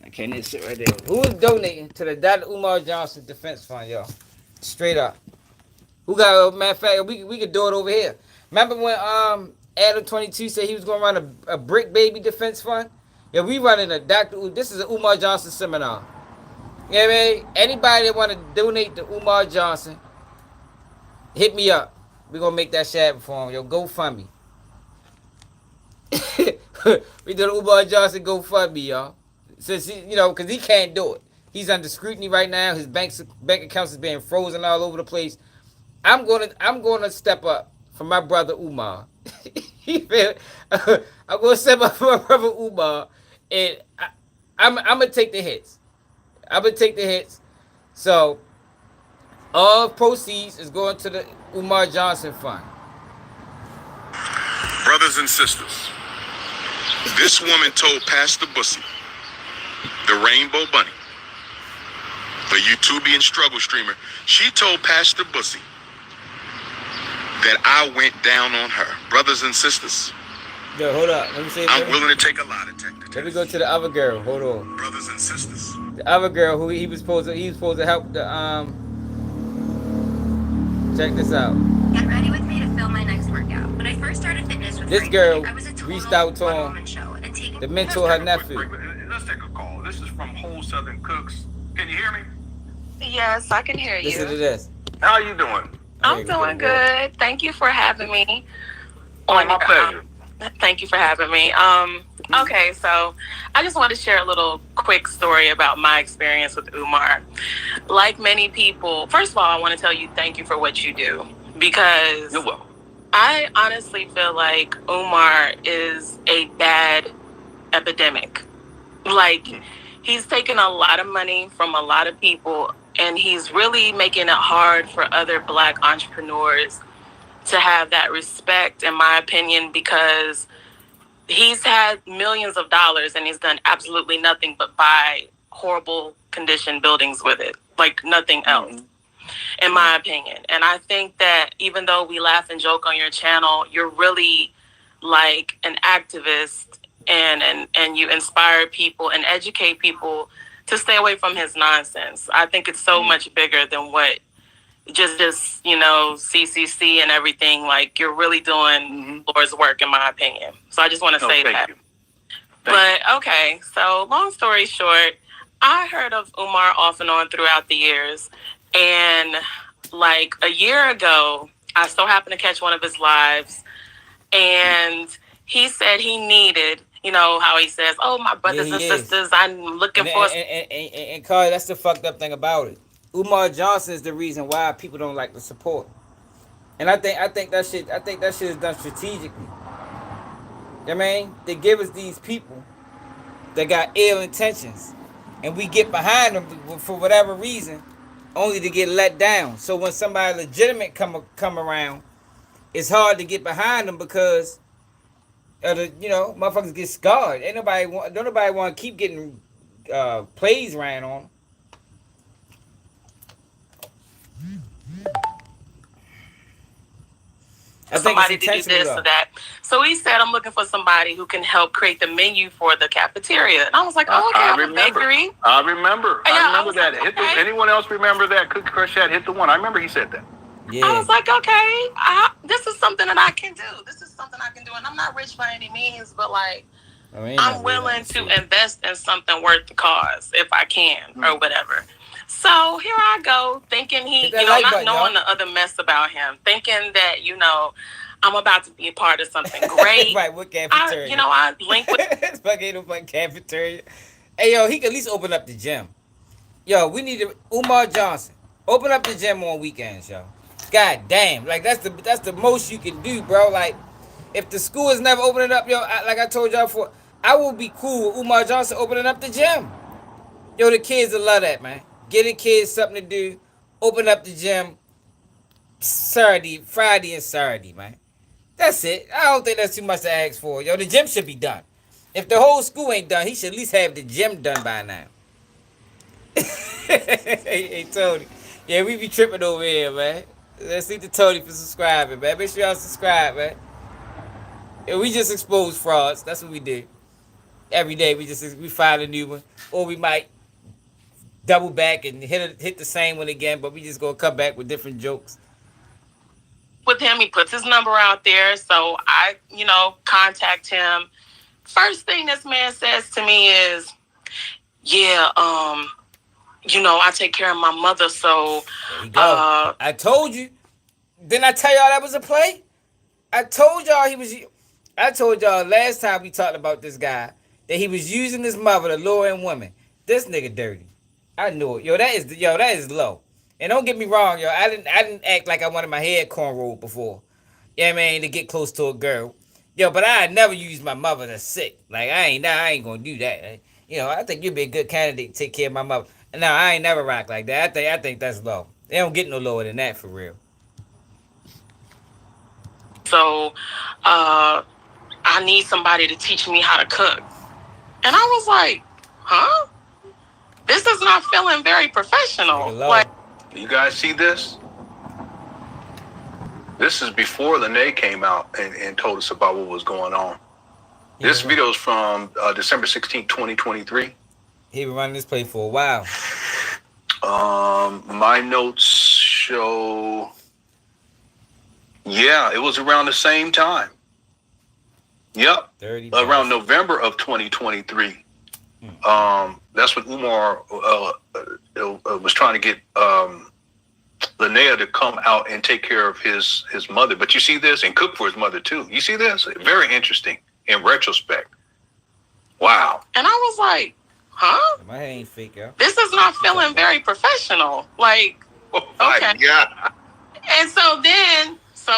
I can't even sit right there. Who is donating to the Dr. Umar Johnson Defense Fund, y'all? Straight up. Who got? Matter of fact, we could do it over here. Remember when Adam 22 said he was gonna run a brick baby defense fund? Yeah, we running a Dr. This is an Umar Johnson seminar. You know what I mean? Anybody that want to donate to Umar Johnson, hit me up. We're going to make that shit happen for him. Yo, GoFundMe. We do the Umar Johnson GoFundMe, y'all. Since because he can't do it. He's under scrutiny right now. His bank accounts is being frozen all over the place. I'm gonna step up for my brother Umar. I'm gonna step up for my brother Umar, and I'm gonna take the hits. So all proceeds is going to the Umar Johnson Fund. brothers and sisters, this woman told Pastor Bussy, the Rainbow Bunny, the YouTubian struggle streamer, she told Pastor Bussy that I went down on her. Brothers and sisters, yo, hold up. Let me say. I'm willing to take a lot of tech. Let me go to the other girl. Hold on. Brothers and sisters. The other girl who he was supposed to help the check this out. Get ready with me to film my next workout. When I first started fitness with This Frank, girl I was a total reached out to one-woman show him and taking to mentor her nephew. Let's take a call. This is from Whole Southern Cooks. Can you hear me? Yes, I can hear you. Listen to this. How are you doing? I'm doing good. Thank you for having me. Oh, my pleasure. Thank you for having me. Okay, so I just want to share a little quick story about my experience with Umar. Like many people, first of all, I want to tell you thank you for what you do, because You're welcome. I honestly feel like Umar is a bad epidemic. Like, he's taken a lot of money from a lot of people, and he's really making it hard for other Black entrepreneurs to have that respect, in my opinion, because he's had millions of dollars and he's done absolutely nothing but buy horrible condition buildings with it, like nothing else, in my opinion. And I think that even though we laugh and joke on your channel, you're really like an activist, and you inspire people and educate people to stay away from his nonsense. I think it's so much bigger than what just you know, CCC and everything. Like, you're really doing Lord's work, in my opinion. So I just want to say that. But okay, so long story short, I heard of Umar off and on throughout the years, and like a year ago, I so happened to catch one of his lives, and he said he needed, you know how he says, "Oh, my brothers and sisters, I'm looking for." And Carl, that's the fucked up thing about it. Umar Johnson is the reason why people don't like the support, and I think that shit is done strategically. I mean, they give us these people that got ill intentions, and we get behind them for whatever reason, only to get let down. So when somebody legitimate come around, it's hard to get behind them because you know, motherfuckers get scarred. Don't nobody want to keep getting plays ran on. I think somebody to do this or that. So he said, I'm looking for somebody who can help create the menu for the cafeteria. And I was like, oh, okay, I remember. Bakery. I remember that. Like, okay. Anyone else remember that? Cookie Crush Chat hit the one. I remember he said that. Yeah. I was like, okay, this is something that I can do. This is something I can do. And I'm not rich by any means, but like, I'm willing to invest in something worth the cause if I can, or whatever. So here I go, thinking he, you know, not knowing the other mess about him, thinking that, you know, I'm about to be a part of something great. Right, what cafeteria? I link with it's fucking cafeteria. Hey, yo, he could at least open up the gym. Yo, we need to, Umar Johnson, open up the gym on weekends, yo. God damn, like that's the most you can do, bro. Like, if the school is never opening up, yo, like I told y'all before, I will be cool with Umar Johnson opening up the gym. Yo, the kids will love that, man. Get the kids something to do. Open up the gym Friday and Saturday, man. That's it. I don't think that's too much to ask for. Yo, the gym should be done. If the whole school ain't done, he should at least have the gym done by now. Hey, Tony. Yeah, we be tripping over here, man. Let's see the Tony for subscribing, man. Make sure y'all subscribe, man. Yeah, we just expose frauds. That's what we do. Every day we find a new one. Or we might double back and hit the same one again, but we just gonna come back with different jokes. With him, he puts his number out there, so I, you know, contact him. First thing this man says to me is, yeah, you know, I take care of my mother, so I told you. Didn't I tell y'all that was a play? I told y'all last time we talked about this guy that he was using his mother to lure in women. This nigga dirty. I knew it. Yo, that is low. And don't get me wrong, yo. I didn't act like I wanted my head cornrowed before. You know what I mean? To get close to a girl. Yo, but I never used my mother that's sick. Like, I ain't gonna do that. You know, I think you'd be a good candidate to take care of my mother. No, I ain't never rock like that. I think that's low. They don't get no lower than that for real. So, I need somebody to teach me how to cook. And I was like, huh? This is not feeling very professional. Like, you guys see this? This is before Lene came out and told us about what was going on. Yeah. This video is from December 16th, 2023. He been running this play for a while. My notes show, yeah, it was around the same time. Yep, around November of 2023. That's when Umar was trying to get Linnea to come out and take care of his mother. But you see this, and cook for his mother too. You see this? Very interesting in retrospect. Wow. And I was like, huh? My hair ain't fake, yo. This is not feeling very professional. Like, okay. Yeah. And so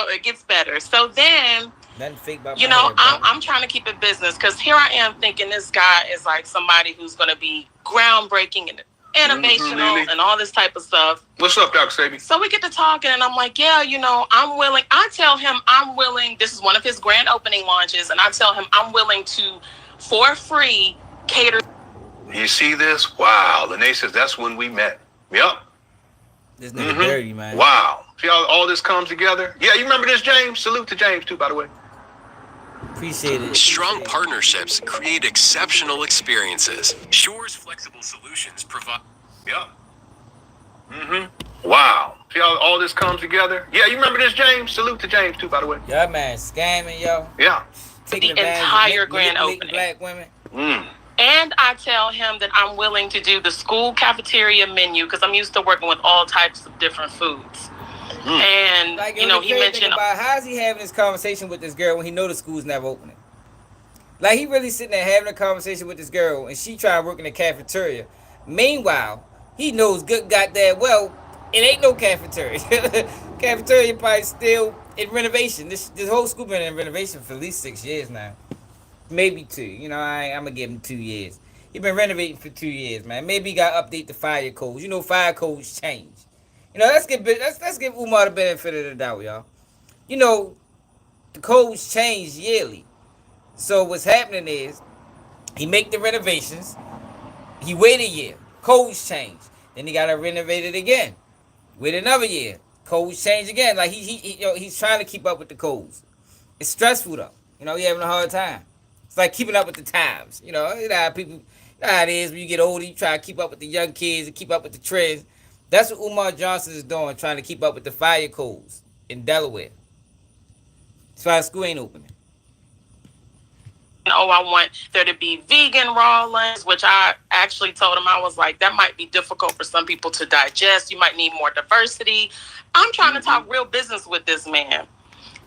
it gets better. So then, nothing fake about you know, I'm trying to keep it business, because here I am thinking this guy is like somebody who's going to be groundbreaking animational and all this type of stuff. What's up, Dr. Sabi? So we get to talking, and I'm like, yeah, you know, I'm willing. I tell him I'm willing. This is one of his grand opening launches, and I tell him I'm willing to, for free, cater. You see this? Wow. Lene says that's when we met. Yep. This nigga dirty, man. Wow. See how all this comes together? Yeah, you remember this, James? Salute to James, too, by the way. Appreciate it. Strong partnerships create exceptional experiences. Shore's flexible solutions provide. Yep. Wow. See how all this comes together? Yeah, you remember this, James? Salute to James, too, by the way. Yeah, man. Scamming, yo. Yeah. Taking the entire grand opening. Black women. And I tell him that I'm willing to do the school cafeteria menu because I'm used to working with all types of different foods. And, like, you know, he mentioned about how is he having this conversation with this girl when he know the school's never opening? Like, he really sitting there having a conversation with this girl and she trying to work in the cafeteria. Meanwhile, he knows good goddamn well it ain't no cafeteria. Cafeteria probably still in renovation. This whole school been in renovation for at least 6 years now. Maybe 2. You know, I'm going to give him 2 years. He been renovating for 2 years, man. Maybe he got to update the fire codes. You know, fire codes change. You know, let's give Umar the benefit of the doubt, y'all. You know, the codes change yearly. So what's happening is he make the renovations. He wait a year. Codes change. Then he got to renovate it again. Wait another year. Codes change again. Like, he's trying to keep up with the codes. It's stressful, though. You know, he having a hard time. It's like keeping up with the times. You know how people, how it is when you get older, you try to keep up with the young kids and keep up with the trends. That's what Umar Johnson is doing, trying to keep up with the fire codes in Delaware. That's why the school ain't opening. Oh, I want there to be vegan raw lunch, which I actually told him, I was like, that might be difficult for some people to digest. You might need more diversity. I'm trying to talk real business with this man.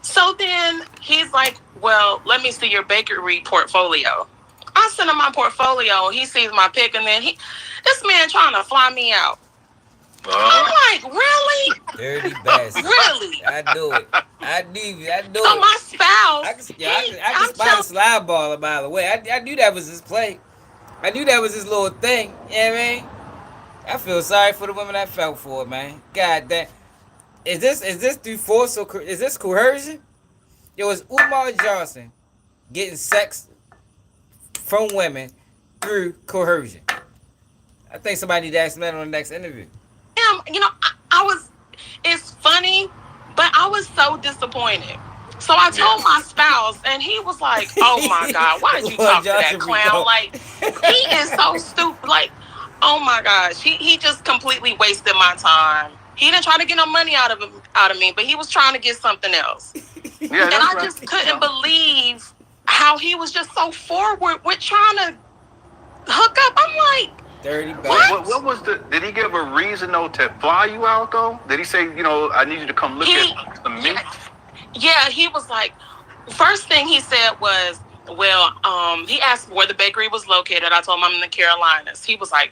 So then he's like, well, let me see your bakery portfolio. I send him my portfolio. He sees my pic, and then this man trying to fly me out. I'm like, really? Dirty bastard. Really? I do it. I do it. So my spouse. I can spot a slide baller, by the way. I knew that was his play. I knew that was his little thing. You know what I mean? I feel sorry for the women that fell for it, man. God damn. Is this through force or is this coercion? Yo, it's Umar Johnson getting sex from women through coercion. I think somebody need to ask him that on the next interview. You know, I was, it's funny, but I was so disappointed. So I told my spouse, and he was like, oh my God, why did you talk to that clown? Like, he is so stupid. Like, oh my gosh, he just completely wasted my time. He didn't try to get no money out of me, but he was trying to get something else. Yeah, and I just couldn't believe how he was just so forward with trying to hook up. I'm like, dirty bastard. What was did he give a reason though to fly you out though? Did he say, you know, I need you to come look at the meat? Yeah, he was like, first thing he said was, well, he asked where the bakery was located. I told him I'm in the Carolinas. He was like,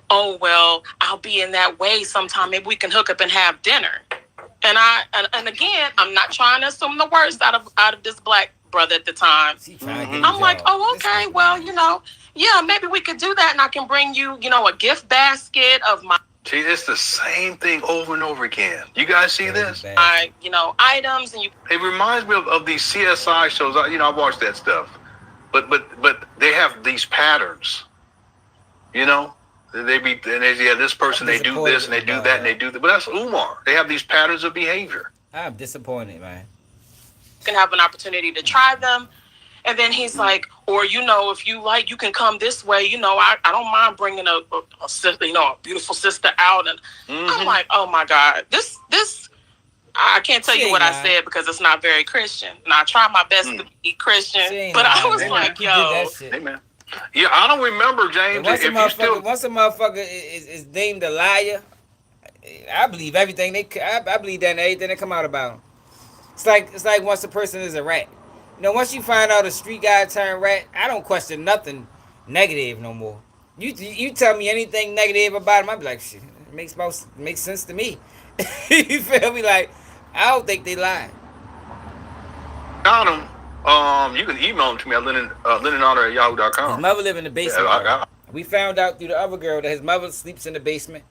oh, well, I'll be in that way sometime. Maybe we can hook up and have dinner. And again, I'm not trying to assume the worst out of this black brother at the time. I'm like, oh, okay, well, you know, yeah, maybe we could do that, and I can bring you, you know, a gift basket of my. See, it's the same thing over and over again. You guys see this? You know, items, and you. It reminds me of these CSI shows. You know, I watch that stuff, but they have these patterns. You know, this person, they do this and they do that and they do that. But that's Umar. They have these patterns of behavior. I'm disappointed, man. Can have an opportunity to try them. And then he's like, or, you know, if you like, you can come this way. You know, I don't mind bringing a sister, you know, a beautiful sister out. And I'm like, oh, my God, this, I can't tell you what I said because it's not very Christian. And I try my best to be Christian. But I was like, yo. Hey, man. Yeah, I don't remember, James. Once a motherfucker is named a liar, I believe everything I believe that in everything that come out about him. It's like once a person is a rat. You know, once you find out a street guy turned rat, I don't question nothing negative no more. You tell me anything negative about him, I be like, shit, it makes sense to me. You feel me? Like, I don't think they lie. Got him. You can email them to me at linenotter@yahoo.com. His mother live in the basement. We found out through the other girl that his mother sleeps in the basement.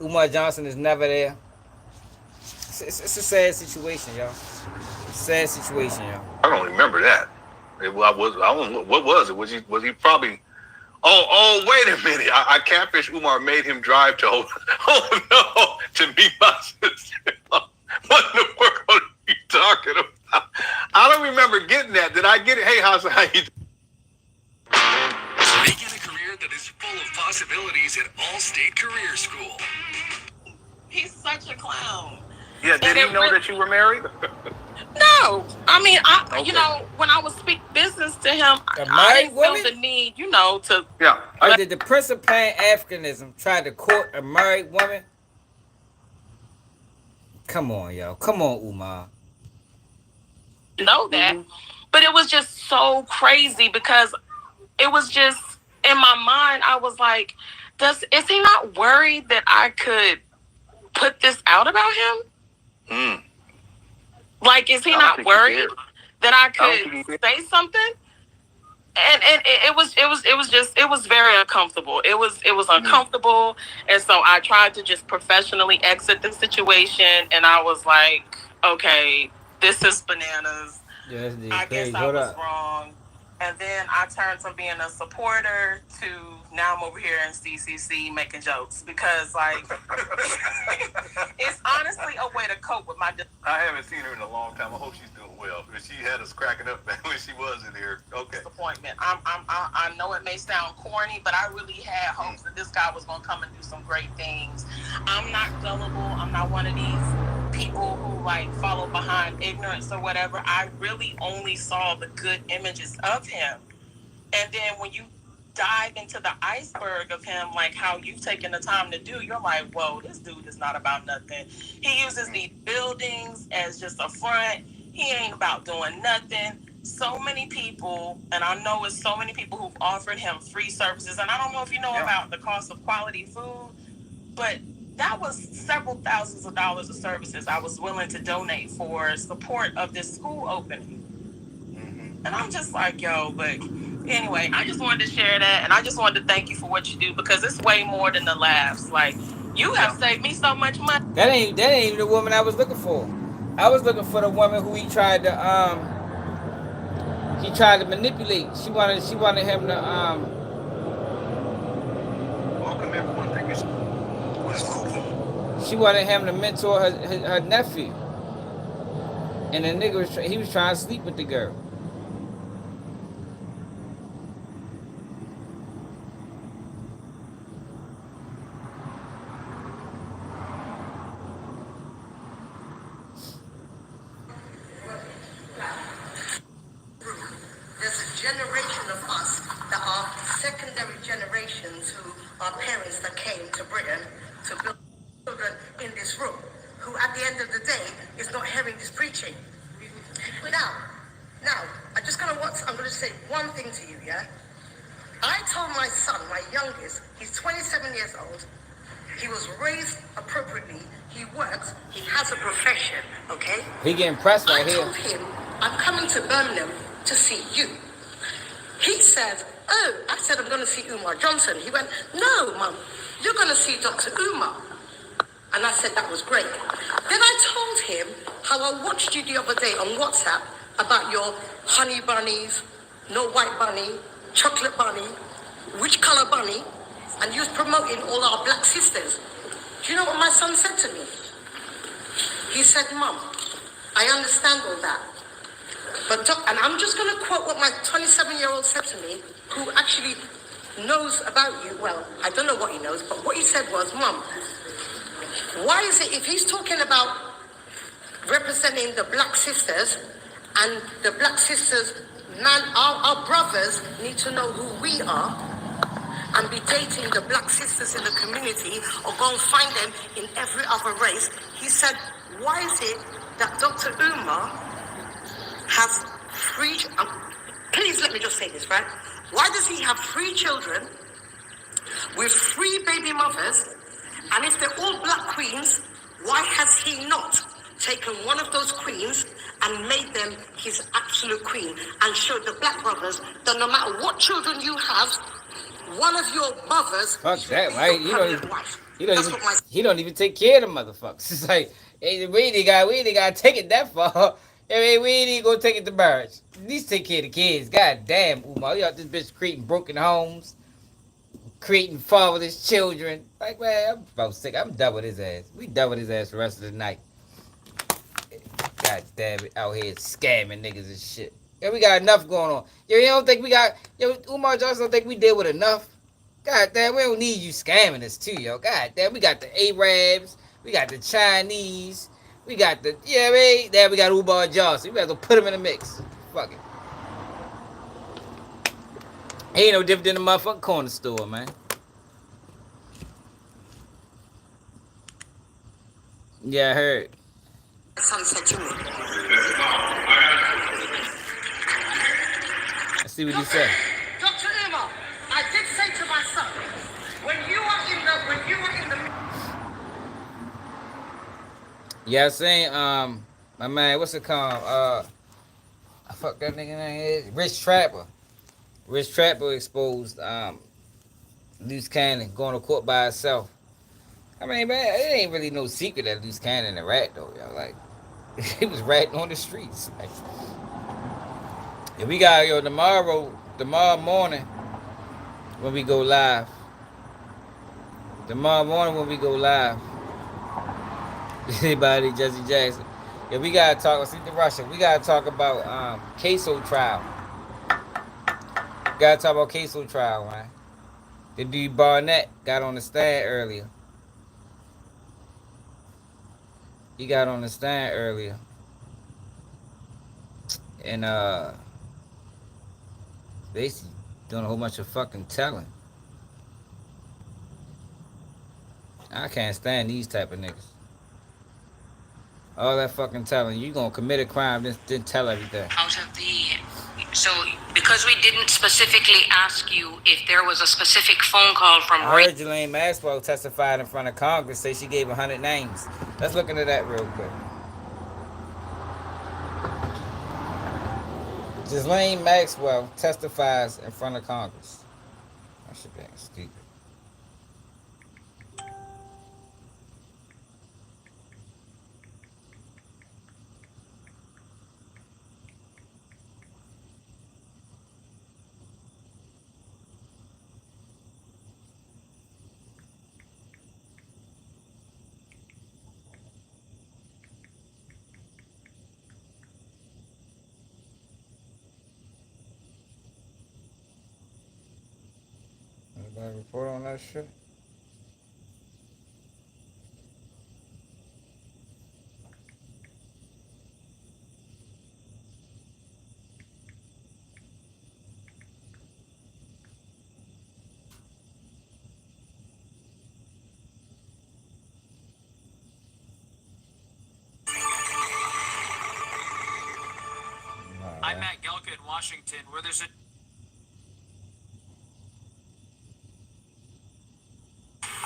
Umar Johnson is never there. It's a sad situation, y'all. Sad situation, y'all. I don't remember that. I don't know, what was it? Was he probably? Oh, wait a minute! I catfished Umar, made him drive to. Oh no, to meet my sister. What in the world are you talking about? I don't remember getting that. Did I get it? Hey, how's how you? Begin a career that is full of possibilities at Allstate Career School. He's such a clown. Yeah, did he know that you were married? No, I mean, you know, when I was speak business to him, I didn't feel the need, you know, to. Yeah. Did the Prince of Pan Africanism try to court a married woman? Come on, y'all. Come on, Umar. Know that, but it was just so crazy because it was just in my mind. I was like, is he not worried that I could put this out about him? Like, is he not worried that I could say something? And it was very uncomfortable. It was uncomfortable, and so I tried to just professionally exit the situation. And I was like, okay, this is bananas. Yeah, I guess I was wrong. And then I turned from being a supporter to now I'm over here in CCC making jokes because, like, it's honestly a way to cope with my. I haven't seen her in a long time. I hope she's doing well. She had us cracking up when she was in here. Okay. Disappointment. I know it may sound corny, but I really had hopes that this guy was going to come and do some great things. I'm not gullible. I'm not one of these people who like follow behind ignorance or whatever. I really only saw the good images of him, and then when you dive into the iceberg of him, like how you've taken the time to do, you're like, whoa, this dude is not about nothing. He uses these buildings as just a front. He ain't about doing nothing. So many people, and I know it's so many people who've offered him free services, and I don't know if you know about the cost of quality food, but that was several thousands of dollars of services I was willing to donate for support of this school opening. And I'm just like, yo, but anyway, I just wanted to share that, and I just wanted to thank you for what you do because it's way more than the laughs. Like, you have saved me so much money. That ain't even the woman I was looking for. I was looking for the woman who he tried to manipulate. She wanted him to Welcome everyone. Thank you. She wanted him to mentor her nephew, and the nigga was trying to sleep with the girl. Generation of us that are secondary generations who are parents that came to Britain to build children in this room, who at the end of the day is not hearing this preaching. Now, I'm going to say one thing to you, yeah? I told my son, my youngest, he's 27 years old, he was raised appropriately, he works, he has a profession, okay? He getting pressed right here. I told him, I'm coming to Birmingham to see you. He said, I said, I'm going to see Umar Johnson. He went, no, Mum, you're going to see Dr. Umar. And I said, that was great. Then I told him how I watched you the other day on WhatsApp about your honey bunnies, no white bunny, chocolate bunny, which color bunny, and you was promoting all our black sisters. Do you know what my son said to me? He said, Mum, I understand all that. But and I'm just going to quote what my 27-year-old said to me, who actually knows about you. Well, I don't know what he knows, but what he said was, Mum, why is it if he's talking about representing the black sisters and the black sisters, man, our brothers need to know who we are and be dating the black sisters in the community or go and find them in every other race. He said, why is it that Dr. Umar has three, please let me just say this, right? Why does he have 3 children with 3 baby mothers? And if they're all black queens, why has he not taken one of those queens and made them his absolute queen and showed the black brothers that no matter what children you have, one of your mothers Fuck should that, be right? your permanent wife. He don't even take care of the motherfuckers. It's like, hey, we ain't got to take it that far. I mean, we ain't even gonna take it to marriage. At least take care of the kids. God damn, Umar, you out this bitch creating broken homes, creating fatherless children. Like, man, I'm about sick. I'm done with his ass. We done with his ass the rest of the night. God damn it, out here scamming niggas and shit. Yeah, we got enough going on. Yo, you don't think we got, Umar Johnson don't think we deal with enough? God damn, we don't need you scamming us too, yo. God damn, we got the Arabs, we got the Chinese, we got the, then we got Umar Johnson. We got to put him in the mix. Fuck it. He ain't no different than the motherfucking corner store, man. Yeah, I heard. Son said to me, I see what he said. Dr. Umar, I did say to my son, when you are in the Yeah, I seen my man, what's it called? Fuck that nigga name is Rich Trapper. Rich Trapper exposed Loose Cannon going to court by herself. I mean, man, it ain't really no secret that Loose Cannon a rat though, yo. Like, he was ratting on the streets. Like, and we got tomorrow morning when we go live. Anybody, Jesse Jackson. Yeah, we gotta talk. See the Russia. We gotta talk about Queso trial. Gotta talk about Queso trial, man. The dude Barnett got on the stand earlier. He got on the stand earlier. And basically doing a whole bunch of fucking telling. I can't stand these type of niggas. All that fucking telling. You gonna commit a crime, then tell everything. Out of the... So, because we didn't specifically ask you if there was a specific phone call from... I heard Ghislaine Maxwell testified in front of Congress, say she gave 100 names. Let's look into that real quick. Ghislaine Maxwell testifies in front of Congress. That shit being stupid. Anybody report on that shit? I'm Matt Gelka in Washington, where there's a...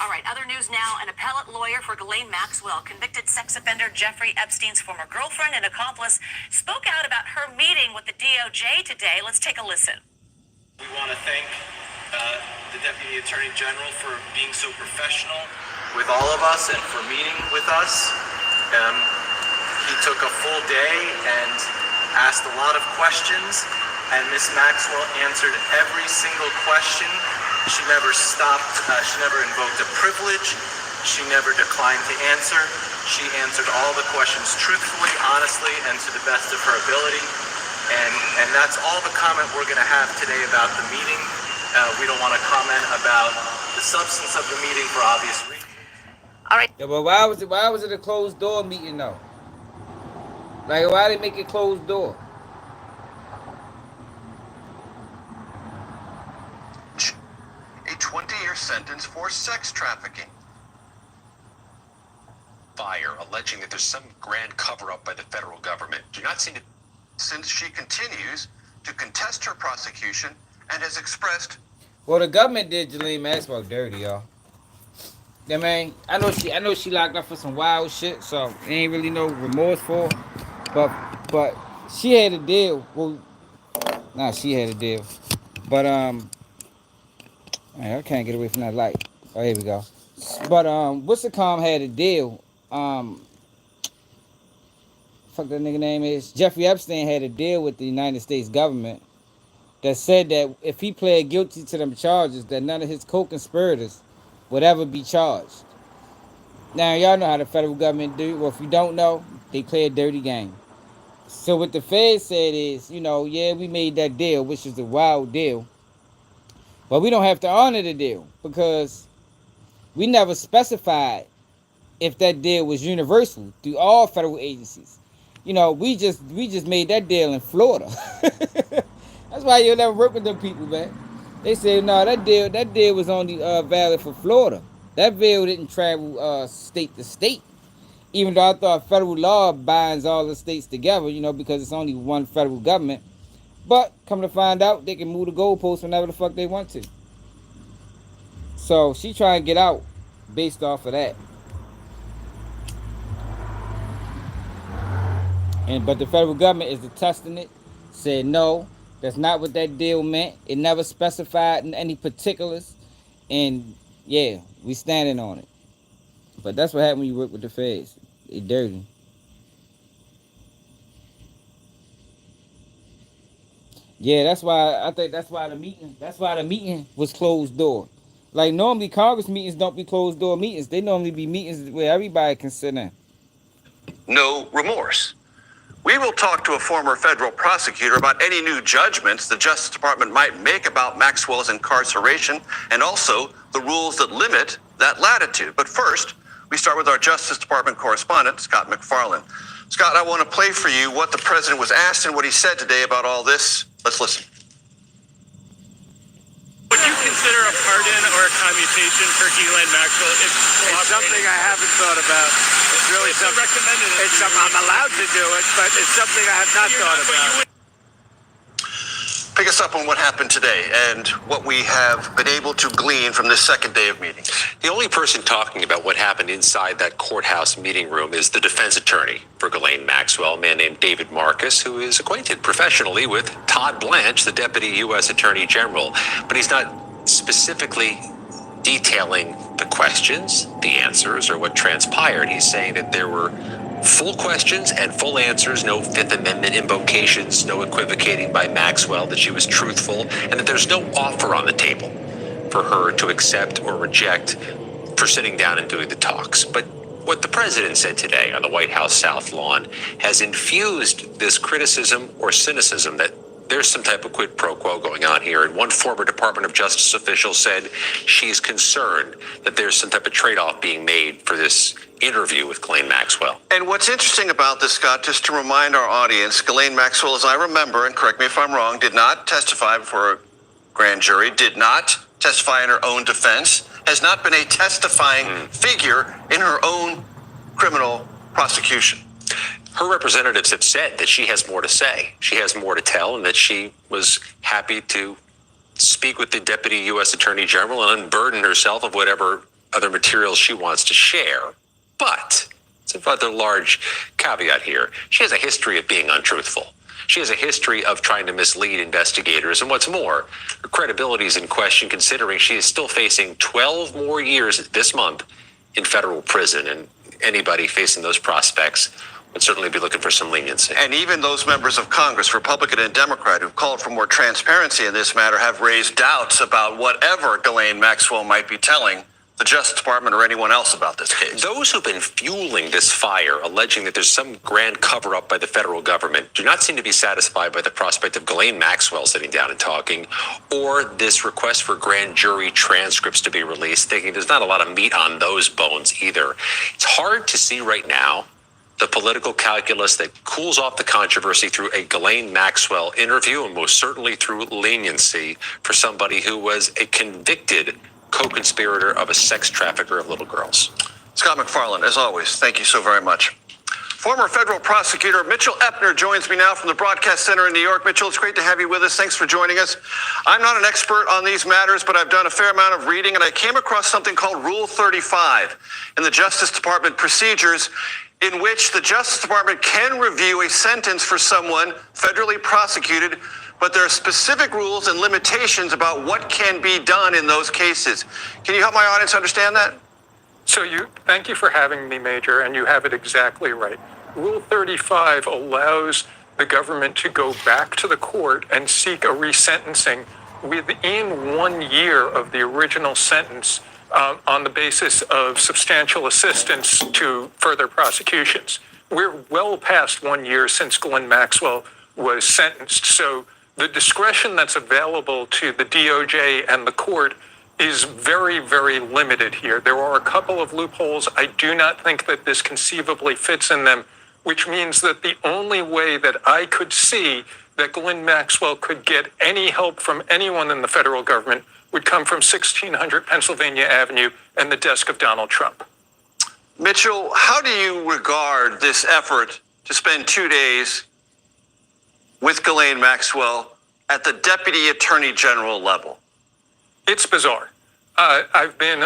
All right, other news now. An appellate lawyer for Ghislaine Maxwell, convicted sex offender Jeffrey Epstein's former girlfriend and accomplice, spoke out about her meeting with the DOJ today. Let's take a listen. We want to thank the Deputy Attorney General for being so professional with all of us and for meeting with us. He took a full day and asked a lot of questions, and Ms. Maxwell answered every single question. She never stopped, she never invoked a privilege, she never declined to answer. She answered all the questions truthfully, honestly, and to the best of her ability. And that's all the comment we're going to have today about the meeting. We don't want to comment about the substance of the meeting for obvious reasons. All right. Yeah, but why was it a closed door meeting though? Like, why they make it closed door? A 20-year sentence for sex trafficking. Fire alleging that there's some grand cover-up by the federal government. Do not seem to, since she continues to contest her prosecution and has expressed. Well, the government did Ghislaine Maxwell dirty, y'all. I mean, I know she locked up for some wild shit, so ain't really no remorse for her. But she had a deal. Well, she had a deal. But Man, I can't get away from that light. Oh, here we go. But Wissacom had a deal. Fuck that nigga name is Jeffrey Epstein had a deal with the United States government that said that if he pled guilty to them charges, that none of his co-conspirators would ever be charged. Now y'all know how the federal government do. Well, if you don't know, they play a dirty game. So what the Fed said is, yeah, we made that deal, which is a wild deal, but we don't have to honor the deal because we never specified if that deal was universal through all federal agencies. We just made that deal in Florida. That's why you'll never work with them people, man. They said no, that deal was only valid for Florida. That bill didn't travel state to state. Even though I thought federal law binds all the states together, because it's only one federal government. But come to find out, they can move the goalposts whenever the fuck they want to. So she trying to get out based off of that. But the federal government is attesting it, said no, that's not what that deal meant. It never specified in any particulars. And yeah, we standing on it. But that's what happened when you work with the feds. They dirty. Yeah, that's why I think that's why the meeting was closed door. Like normally Congress meetings don't be closed door meetings. They normally be meetings where everybody can sit in. No remorse. We will talk to a former federal prosecutor about any new judgments the Justice Department might make about Maxwell's incarceration and also the rules that limit that latitude. But first, we start with our Justice Department correspondent, Scott McFarland. Scott, I want to play for you what the president was asked and what he said today about all this. Let's listen. Would you consider a pardon or a commutation for Ghislaine Maxwell? It's something I haven't thought about. It's really something recommended. It's something I'm allowed to do it, but it's something I have not thought about. Pick us up on what happened today and what we have been able to glean from this second day of meetings. The only person talking about what happened inside that courthouse meeting room is the defense attorney for Ghislaine Maxwell, a man named David Marcus, who is acquainted professionally with Todd Blanche, the deputy U.S. Attorney General. But he's not specifically detailing the questions, the answers, or what transpired. He's saying that there were full questions and full answers, no Fifth Amendment invocations, no equivocating by Maxwell, that she was truthful, and that there's no offer on the table for her to accept or reject for sitting down and doing the talks. But what the president said today on the White House South Lawn has infused this criticism or cynicism that there's some type of quid pro quo going on here. And one former Department of Justice official said she's concerned that there's some type of trade-off being made for this interview with Ghislaine Maxwell. And what's interesting about this, Scott, just to remind our audience, Ghislaine Maxwell, as I remember, and correct me if I'm wrong, did not testify before a grand jury, did not testify in her own defense, has not been a testifying figure in her own criminal prosecution. Her representatives have said that she has more to say. She has more to tell, and that she was happy to speak with the Deputy U.S. Attorney General and unburden herself of whatever other materials she wants to share. But it's a rather large caveat here. She has a history of being untruthful. She has a history of trying to mislead investigators. And what's more, her credibility is in question considering she is still facing 12 more years this month in federal prison. And anybody facing those prospects would certainly be looking for some leniency. And even those members of Congress, Republican and Democrat, who've called for more transparency in this matter, have raised doubts about whatever Ghislaine Maxwell might be telling the Justice Department or anyone else about this case. Those who've been fueling this fire, alleging that there's some grand cover-up by the federal government, do not seem to be satisfied by the prospect of Ghislaine Maxwell sitting down and talking, or this request for grand jury transcripts to be released, thinking there's not a lot of meat on those bones either. It's hard to see right now the political calculus that cools off the controversy through a Ghislaine Maxwell interview, and most certainly through leniency for somebody who was a convicted co-conspirator of a sex trafficker of little girls. Scott McFarland, as always, thank you so very much. Former federal prosecutor Mitchell Epner joins me now from the Broadcast Center in New York. Mitchell, it's great to have you with us. Thanks for joining us. I'm not an expert on these matters, but I've done a fair amount of reading, and I came across something called Rule 35 in the Justice Department procedures, in which the Justice Department can review a sentence for someone federally prosecuted but there are specific rules and limitations about what can be done in those cases. Can you help my audience understand that? Thank you for having me, Major, and you have it exactly right. Rule 35 allows the government to go back to the court and seek a resentencing within 1 year of the original sentence on the basis of substantial assistance to further prosecutions. We're well past 1 year since Ghislaine Maxwell was sentenced, so the discretion that's available to the DOJ and the court is very, very limited here. There are a couple of loopholes. I do not think that this conceivably fits in them, which means that the only way that I could see that Ghislaine Maxwell could get any help from anyone in the federal government would come from 1600 Pennsylvania Avenue and the desk of Donald Trump. Mitchell, how do you regard this effort to spend 2 days with Ghislaine Maxwell at the Deputy Attorney General level? It's bizarre. I've been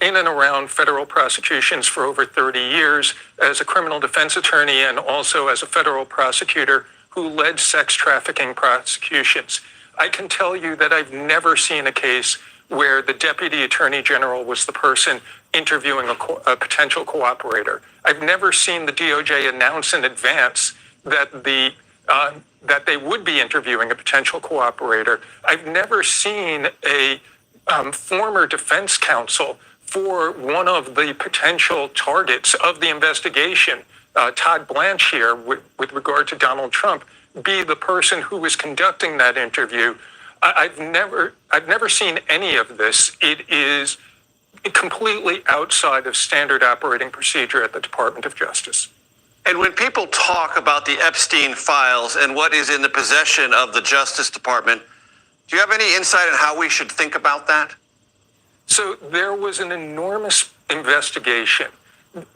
in and around federal prosecutions for over 30 years as a criminal defense attorney and also as a federal prosecutor who led sex trafficking prosecutions. I can tell you that I've never seen a case where the Deputy Attorney General was the person interviewing a potential cooperator. I've never seen the DOJ announce in advance that they would be interviewing a potential cooperator. I've never seen a former defense counsel for one of the potential targets of the investigation, Todd Blanche here, with regard to Donald Trump, be the person who was conducting that interview. I've never seen any of this. It is completely outside of standard operating procedure at the Department of Justice. And when people talk about the Epstein files and what is in the possession of the Justice Department, do you have any insight on how we should think about that? So there was an enormous investigation.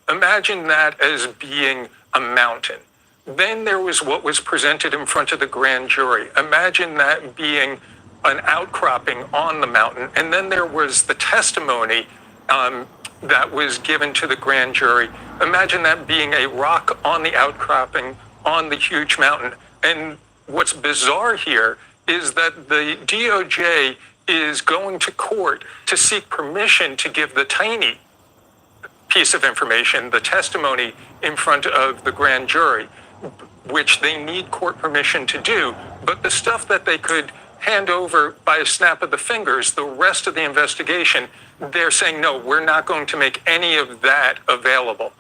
Imagine that as being a mountain. Then there was what was presented in front of the grand jury. Imagine that being an outcropping on the mountain. And then there was the testimony that was given to the grand jury. Imagine that being a rock on the outcropping on the huge mountain. And what's bizarre here is that the DOJ is going to court to seek permission to give the tiny piece of information, the testimony in front of the grand jury, which they need court permission to do. But the stuff that they could hand over by a snap of the fingers, the rest of the investigation, they're saying, no, we're not going to make any of that available.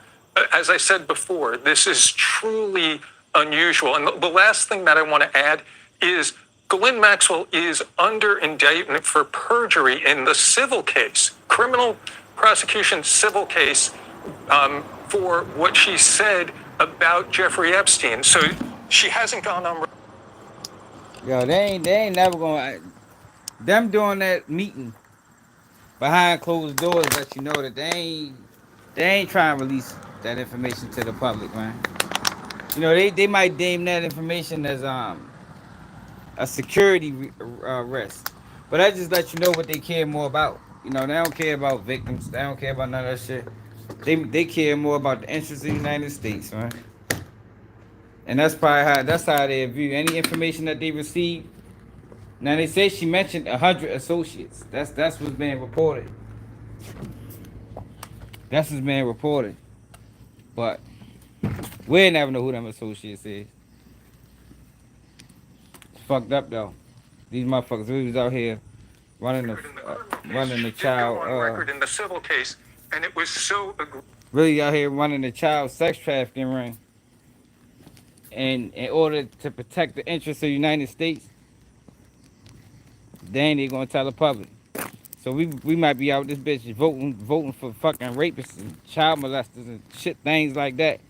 As I said before, this is truly unusual. And the last thing that I want to add is Ghislaine Maxwell is under indictment for perjury in the civil case, criminal prosecution civil case, for what she said about Jeffrey Epstein. So she hasn't gone on. Yo, they ain't never gonna. Them doing that meeting behind closed doors let you know that they ain't trying to release that information to the public, man. You know, they might deem that information as a security risk, but that just let you know what they care more about. You know, they don't care about victims. They don't care about none of that shit. They care more about the interests of the United States, man. And that's probably how they view any information that they receive. Now they say she mentioned 100 associates. That's what's being reported. That's what's being reported. But we'll never know who them associates is. It's fucked up though. These motherfuckers we was out here running the child record in the civil case, and it was so really out here running the child sex trafficking ring. And in order to protect the interests of the United States, they ain't gonna tell the public. So we might be out this bitch voting for fucking rapists and child molesters and shit, things like that.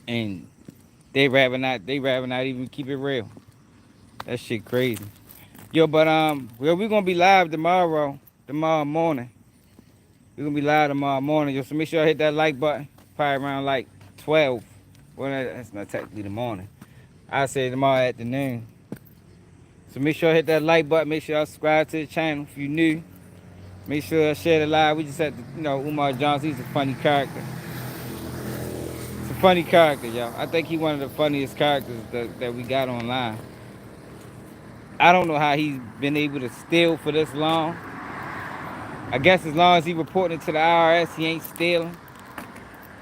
And they rather not even keep it real. That shit crazy. Yo, but we're gonna be live tomorrow morning. We're gonna be live tomorrow morning. Yo, so make sure I hit that like button. Probably around like 12. Well, that's not technically the morning. I say tomorrow afternoon. So make sure I hit that like button. Make sure I subscribe to the channel if you're new. Make sure I share the live. We just had to, Umar Johnson. He's a funny character. It's a funny character, y'all. I think he's one of the funniest characters that we got online. I don't know how he's been able to steal for this long. I guess as long as he reporting to the IRS, he ain't stealing.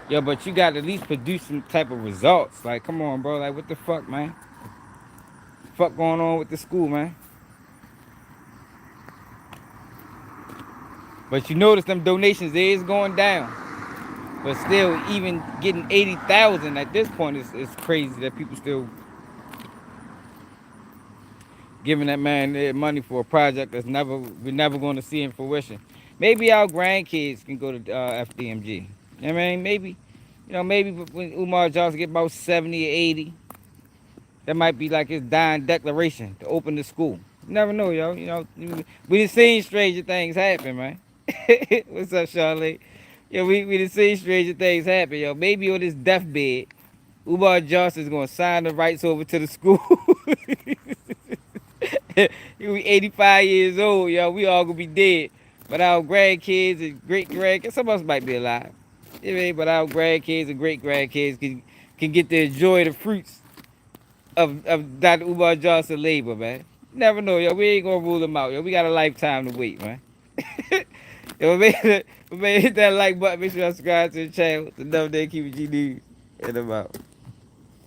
Yo, but you got to at least produce some type of results. Like, come on, bro. Like, what the fuck, man? What the fuck going on with the school, man? But you notice them donations is going down. But still, even getting 80,000 at this point is crazy that people still giving that man money for a project that's we're never going to see in fruition. Maybe our grandkids can go to FDMG. You know what I mean? Maybe, maybe when Umar Johnson get about 70 or 80, that might be like his dying declaration to open the school. You never know, yo. We done seen stranger things happen, man. What's up, Charlotte? Yo, we done seen stranger things happen, yo. Maybe on his deathbed, Umar Johnson's gonna sign the rights over to the school. He'll be 85 years old, yo. We all gonna be dead. But our grandkids and great grandkids, some of us might be alive. You know what I mean? But our grandkids and great grandkids can get to enjoy the fruits of Dr. Umar Johnson labor, man. Never know, yo. We ain't gonna rule him out, yo. We got a lifetime to wait, man. Yo, man, hit that like button. Make sure you subscribe to the channel. It's another day, keep it G News. And I'm out.